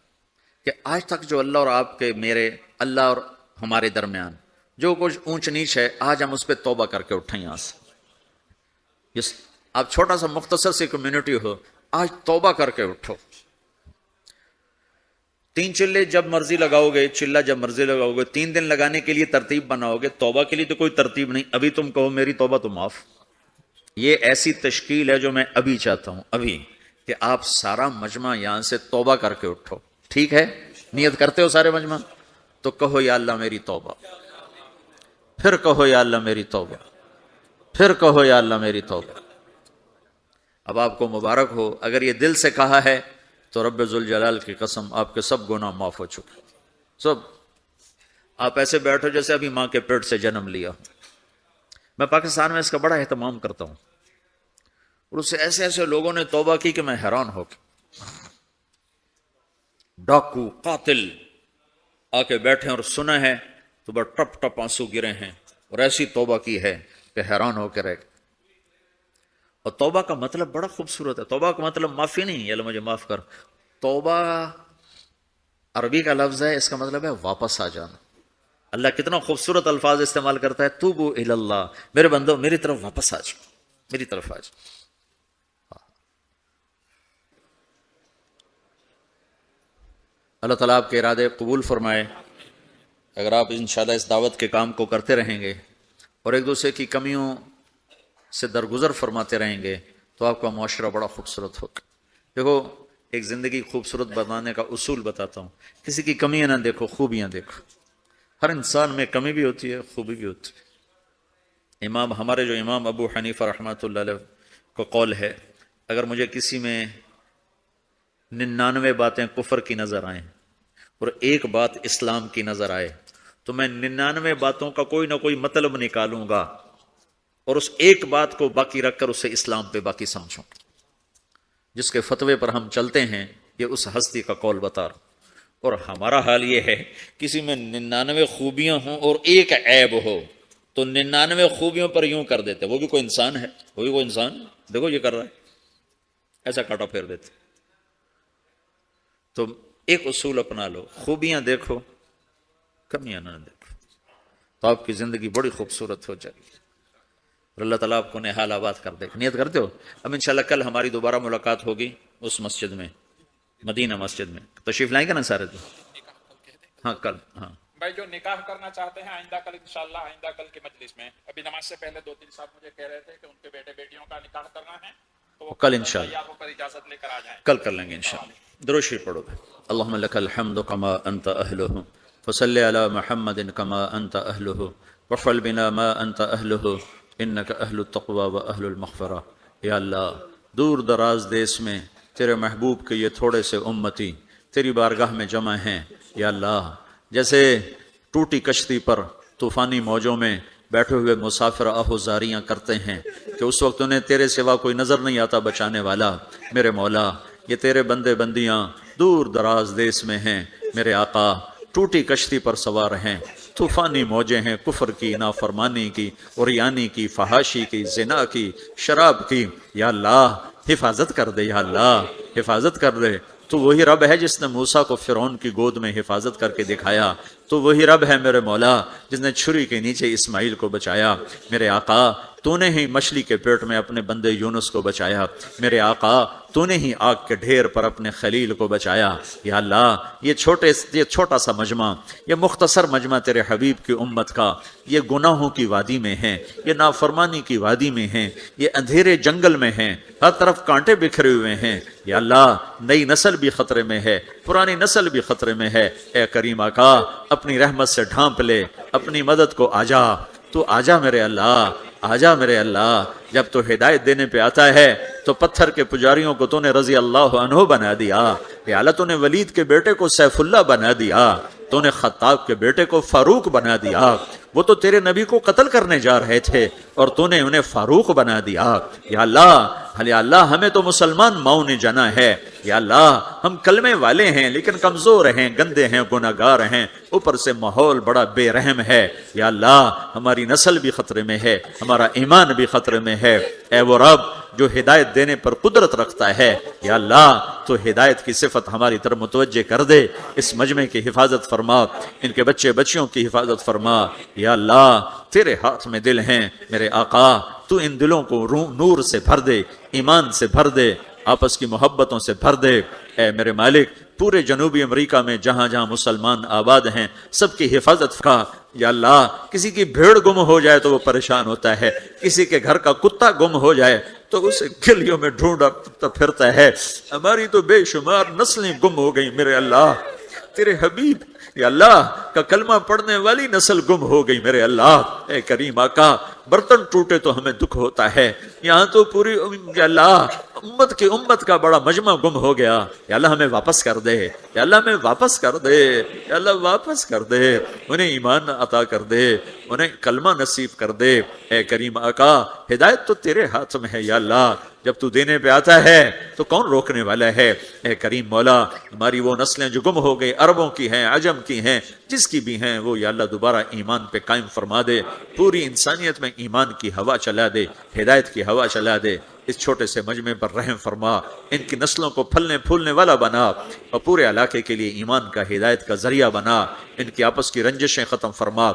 کہ آج تک جو اللہ اور آپ کے، میرے، اللہ اور ہمارے درمیان جو کچھ اونچ نیچ ہے، آج ہم اس پہ توبہ کر کے اٹھیں. یہاں سے آپ چھوٹا سا مختصر سی کمیونٹی ہو، آج توبہ کر کے اٹھو. 3 چلے جب مرضی لگاؤ گے، چلہ جب مرضی لگاؤ گے. 3 دن لگانے کے لیے ترتیب بناؤ گے. توبہ کے لیے تو کوئی ترتیب نہیں. ابھی تم کہو میری توبہ تو معاف. یہ ایسی تشکیل ہے جو میں ابھی چاہتا ہوں، ابھی، کہ آپ سارا مجمع یہاں سے توبہ کر کے اٹھو. ٹھیک ہے؟ نیت کرتے ہو سارے مجمع؟ تو کہو یا اللہ میری توبہ. پھر کہو یا اللہ میری توبہ. پھر کہو یا اللہ میری توبہ. اب آپ کو مبارک ہو، اگر یہ دل سے کہا ہے تو رب ذوالجلال کی قسم آپ کے سب گناہ معاف ہو چکے سب. آپ ایسے بیٹھو جیسے ابھی ماں کے پیٹ سے جنم لیا. میں پاکستان میں اس کا بڑا اہتمام کرتا ہوں، اور اس سے ایسے ایسے لوگوں نے توبہ کی کہ میں حیران ہو کے. ڈاکو، قاتل آ کے بیٹھے اور سنا ہے تو بس ٹپ ٹپ آنسو گرے ہیں، اور ایسی توبہ کی ہے کہ حیران ہو کے رہ گئے. اور توبہ کا مطلب بڑا خوبصورت ہے. توبہ کا مطلب معافی نہیں ہے، اللہ مجھے معاف کر. توبہ عربی کا لفظ ہے، اس کا مطلب ہے واپس آ جانا. اللہ کتنا خوبصورت الفاظ استعمال کرتا ہے، توبو الی اللہ، میرے بندو میری طرف واپس آ جاؤ، میری طرف آ جاؤ. اللہ تعالیٰ آپ کے ارادے قبول فرمائے. اگر آپ انشاءاللہ اس دعوت کے کام کو کرتے رہیں گے اور ایک دوسرے کی کمیوں سے درگزر فرماتے رہیں گے تو آپ کا معاشرہ بڑا خوبصورت ہوگا. دیکھو ایک زندگی خوبصورت بنانے کا اصول بتاتا ہوں. کسی کی کمیاں نہ دیکھو، خوبیاں دیکھو. ہر انسان میں کمی بھی ہوتی ہے، خوبی بھی ہوتی ہے. ہمارے جو امام ابو حنیفہ رحمۃ اللہ علیہ کو قول ہے، اگر مجھے کسی میں 99 باتیں کفر کی نظر آئیں اور ایک بات اسلام کی نظر آئے تو میں 99 باتوں کا کوئی نہ کوئی مطلب نکالوں گا اور اس ایک بات کو باقی رکھ کر اسے اسلام پہ باقی سمجھوں. جس کے فتوے پر ہم چلتے ہیں یہ اس ہستی کا قول بتا رہا. اور ہمارا حال یہ ہے، کسی میں 99 خوبیاں ہوں اور ایک عیب ہو تو 99 خوبیوں پر یوں کر دیتے وہ بھی کوئی انسان ہے، وہ بھی کوئی انسان، دیکھو یہ کر رہا ہے، ایسا کاٹا پھیر دیتے. تو ایک اصول اپنا لو، خوبیاں دیکھو، کمیاں نہ دیکھو، تو آپ کی زندگی بڑی خوبصورت ہو جائے گی اور اللہ تعالیٰ آپ کو نہال آباد کر دے. نیت کرتے ہو؟ اب انشاءاللہ کل ہماری دوبارہ ملاقات ہوگی اس مسجد میں، مدینہ مسجد میں. تشریف لائیں گے نا سارے؟ تو ہاں کل. ہاں بھائی جو نکاح کرنا چاہتے ہیں آئندہ کل انشاءاللہ، آئندہ کل کی مجلس میں، ابھی نماز سے پہلے 2-3 صاحب مجھے کہہ رہے تھے کہ ان کے بیٹے بیٹیوں کا نکاح کرنا ہے تو وہ کل انشاءاللہ آپ کو اجازت لے کر آ جائیں. کل کر لیں گے انشاءاللہ. درود شریف پڑھو. اللہم لک الحمد کما انت اہلہ فصلی علی محمد کما انت اہلہ وافعل بنا ما انت اہلہ انک اہل التقوی و اہل المغفرہ. یا اللہ دور دراز دیس میں تیرے محبوب کے یہ تھوڑے سے امتی تیری بارگاہ میں جمع ہیں. یا اللہ جیسے ٹوٹی کشتی پر طوفانی موجوں میں بیٹھے ہوئے مسافر آہوزاریاں کرتے ہیں کہ اس وقت انہیں تیرے سوا کوئی نظر نہیں آتا بچانے والا، میرے مولا یہ تیرے بندے بندیاں دور دراز دیس میں ہیں، میرے آقا ٹوٹی کشتی پر سوار ہیں، طوفانی موجیں ہیں کفر کی، نافرمانی کی، عریانی کی، فحاشی کی، زنا کی، شراب کی. یا اللہ حفاظت کر دے، یا اللہ حفاظت کر دے. تو وہی رب ہے جس نے موسیٰ کو فرعون کی گود میں حفاظت کر کے دکھایا. تو وہی رب ہے میرے مولا جس نے چھری کے نیچے اسماعیل کو بچایا. میرے آقا تو نے ہی مچھلی کے پیٹ میں اپنے بندے یونس کو بچایا، میرے آقا تو نے ہی آگ کے ڈھیر پر اپنے خلیل کو بچایا۔ یا اللہ یہ چھوٹا سا مجمع، یہ مختصر مجمع تیرے حبیب کی امت کا، یہ گناہوں کی وادی میں ہیں، یہ نافرمانی کی وادی میں ہیں، یہ اندھیرے جنگل میں ہیں، ہر طرف کانٹے بکھرے ہوئے ہیں۔ یا اللہ نئی نسل بھی خطرے میں ہے، پرانی نسل بھی خطرے میں ہے، اے کریم آقا اپنی رحمت سے ڈھانپ لے، اپنی مدد کو آجا، تو آجا میرے اللہ، آجا میرے اللہ۔ جب تو ہدایت دینے پہ آتا ہے تو پتھر کے پجاریوں کو تو نے رضی اللہ عنہ بنا دیا، یا اللہ تو نے ولید کے بیٹے کو سیف اللہ بنا دیا، تو نے خطاب کے بیٹے کو فاروق بنا دیا، وہ تو تیرے نبی کو قتل کرنے جا رہے تھے اور تو نے انہیں فاروق بنا دیا۔ یا اللہ ہمیں تو مسلمان ماؤں نے جنا ہے، یا اللہ ہم کلمے والے ہیں لیکن کمزور ہیں، گندے ہیں، گناہگار ہیں، اوپر سے ماحول بڑا بے رحم ہے۔ یا اللہ ہماری نسل بھی خطرے میں ہے، ہمارا ایمان بھی خطرے میں ہے۔ اے وہ رب جو ہدایت دینے پر قدرت رکھتا ہے، یا اللہ تو ہدایت کی صفت ہماری طرف متوجہ کر دے، اس مجمع کی حفاظت فرما، ان کے بچے بچیوں کی حفاظت فرما۔ یا اللہ تیرے ہاتھ میں دل ہیں میرے آقا، تو ان دلوں کو نور سے بھر دے، ایمان سے بھر دے، آپس کی محبتوں سے بھر دے۔ اے میرے مالک پورے جنوبی امریکہ میں جہاں جہاں مسلمان آباد ہیں سب کی حفاظت کا۔ یا اللہ کسی کی بھیڑ گم ہو جائے تو وہ پریشان ہوتا ہے، کسی کے گھر کا کتا گم ہو جائے تو اسے گلیوں میں ڈھونڈتا پھرتا ہے، ہماری تو بے شمار نسلیں گم ہو گئی میرے اللہ، تیرے حبیب یا اللہ کا کلمہ پڑھنے والی نسل گم ہو گئی میرے اللہ۔ اے کریم آقا برتن ٹوٹے تو ہمیں دکھ ہوتا ہے، یہاں تو پوری یا اللہ امت کا بڑا مجمع گم ہو گیا۔ یا اللہ ہمیں واپس کر دے، یا اللہ ہمیں واپس کر دے، یا اللہ واپس کر دے، انہیں ایمان عطا کر دے، انہیں کلمہ نصیب کر دے۔ اے کریم آقا ہدایت تو تیرے ہاتھ میں ہے، یا اللہ جب تو دینے پہ آتا ہے تو کون روکنے والا ہے۔ اے کریم مولا ہماری وہ نسلیں جو گم ہو گئی، عربوں کی ہیں، عجم کی ہیں، جس کی بھی ہیں، وہ یا اللہ دوبارہ ایمان پہ قائم فرما دے، پوری انسانیت میں ایمان کی ہوا چلا دے، ہدایت کی ہوا چلا دے۔ اس چھوٹے سے مجمع پر رحم فرما، ان کی نسلوں کو پھلنے پھولنے والا بنا اور پورے علاقے کے لیے ایمان کا، ہدایت کا ذریعہ بنا، ان کی آپس کی رنجشیں ختم فرما،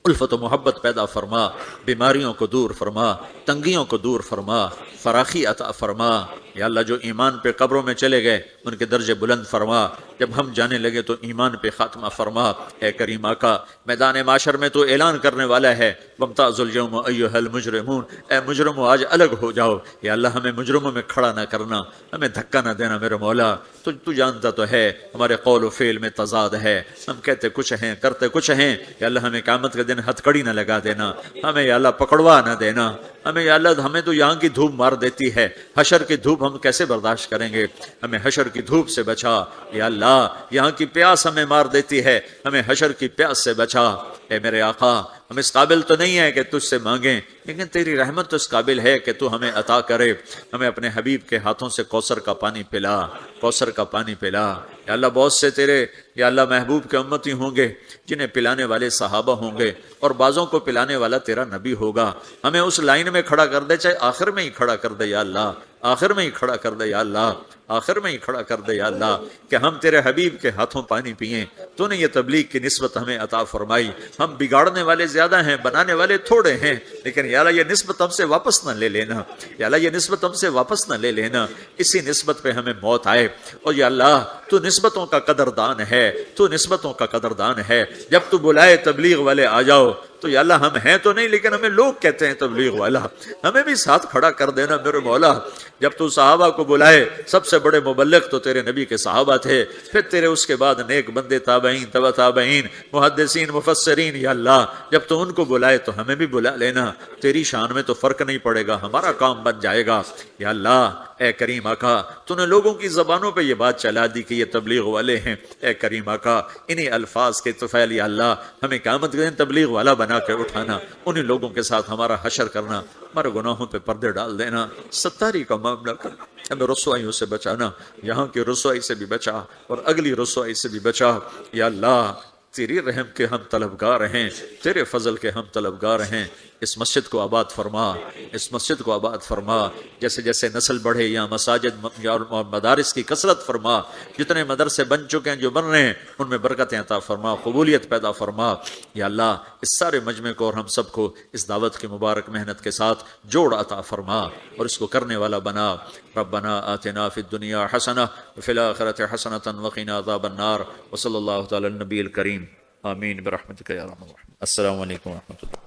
الفت و محبت پیدا فرما، بیماریوں کو دور فرما، تنگیوں کو دور فرما، فراخی عطا فرما۔ یا اللہ جو ایمان پہ قبروں میں چلے گئے ان کے درجے بلند فرما، جب ہم جانے لگے تو ایمان پہ خاتمہ فرما۔ اے کریم آقا میدان معاشر میں تو اعلان کرنے والا ہے وامتازوا اليوم ایھا المجرمون، اے مجرموں آج الگ ہو جاؤ۔ یا اللہ ہمیں مجرموں میں کھڑا نہ کرنا، ہمیں دھکا نہ دینا میرے مولا، تو جانتا تو ہے ہمارے قول و فعل میں تضاد ہے، ہم کہتے کچھ ہیں کرتے کچھ ہیں۔ یا اللہ ہمیں قیامت کے دن ہتھکڑی نہ لگا دینا، ہمیں یا اللہ پکڑوا نہ دینا، ہمیں یا اللہ ہمیں تو یہاں کی دھوپ مار دیتی ہے، حشر کی دھوپ ہم کیسے برداشت کریں گے، ہمیں حشر کی دھوپ سے بچا۔ یا اللہ یہاں کی پیاس ہمیں مار دیتی ہے، ہمیں حشر کی پیاس سے بچا۔ اے میرے آقا ہم اس قابل تو نہیں ہے کہ تجھ سے مانگیں، لیکن تیری رحمت تو اس قابل ہے کہ تو ہمیں عطا کرے، ہمیں اپنے حبیب کے ہاتھوں سے کوثر کا پانی پلا، کوثر کا پانی پلا۔ یا اللہ بہت سے تیرے یا اللہ محبوب کے امتی ہوں گے جنہیں پلانے والے صحابہ ہوں گے اور بعضوں کو پلانے والا تیرا نبی ہوگا، ہمیں اس لائن میں کھڑا کر دے، چاہے آخر میں ہی کھڑا کر دے یا اللہ، آخر میں ہی کھڑا کر دے یا اللہ، آخر میں ہی کھڑا کر دے یا اللہ، کہ ہم تیرے حبیب کے ہاتھوں پانی پئیں۔ تو نے یہ تبلیغ کی نسبت ہمیں عطا فرمائی، ہم بگاڑنے والے زیادہ ہیں، بنانے والے تھوڑے ہیں، لیکن یا اللہ یہ نسبت ہم سے واپس نہ لے لینا، یا اللہ یہ نسبت ہم سے واپس نہ لے لینا، اسی نسبت پہ ہمیں موت آئے۔ اور یا اللہ تو نسبتوں کا قدردان ہے، تو نسبتوں کا قدردان ہے، جب تو بلائے تبلیغ والے آ جاؤ تو یا اللہ ہم ہیں تو نہیں لیکن ہمیں لوگ کہتے ہیں تبلیغ والا، ہمیں بھی ساتھ کھڑا کر دینا میرے مولا۔ جب تو صحابہ کو بلائے، سب سے بڑے مبلغ تو تیرے نبی کے صحابہ تھے، پھر تیرے اس کے بعد نیک بندے، تابعین، تبع تابعین، محدثین، مفسرین، یا اللہ جب تو ان کو بلائے تو ہمیں بھی بلا لینا، تیری شان میں تو فرق نہیں پڑے گا، ہمارا کام بن جائے گا۔ یا اللہ اے کریم آقا تو نے لوگوں کی زبانوں پہ یہ بات چلا دی کہ یہ تبلیغ والے ہیں، اے کریم آقا انہی الفاظ کے طفیل یا اللہ ہمیں قیامت کے دن تبلیغ والا بنا کے اٹھانا، انہی لوگوں کے ساتھ ہمارا حشر کرنا، ہمارے گناہوں پہ پردے ڈال دینا، ستاری کا معاملہ کرنا، ہمیں رسوائیوں سے بچانا، یہاں کی رسوائی سے بھی بچا اور اگلی رسوائی سے بھی بچا۔ یا اللہ تیری رحم کے ہم طلبگار ہیں، تیرے فضل کے ہم طلبگار ہیں۔ اس مسجد کو آباد فرما، اس مسجد کو آباد فرما، جیسے جیسے نسل بڑھے یہاں مساجد اور مدارس کی کثرت فرما، جتنے مدرسے بن چکے ہیں جو بن رہے ہیں ان میں برکتیں عطا فرما، قبولیت پیدا فرما۔ یا اللہ اس سارے مجمع کو اور ہم سب کو اس دعوت کی مبارک محنت کے ساتھ جوڑ عطا فرما اور اس کو کرنے والا بنا۔ ربنا آتنا فی الدنیا حسنہ وفی الآخرۃ حسنۃ وقنا عذاب النار، وصلی اللہ تعالی علی النبی الکریم، آمین برحمتک یا ارحم الراحمین۔ السلام علیکم ورحمۃ اللہ۔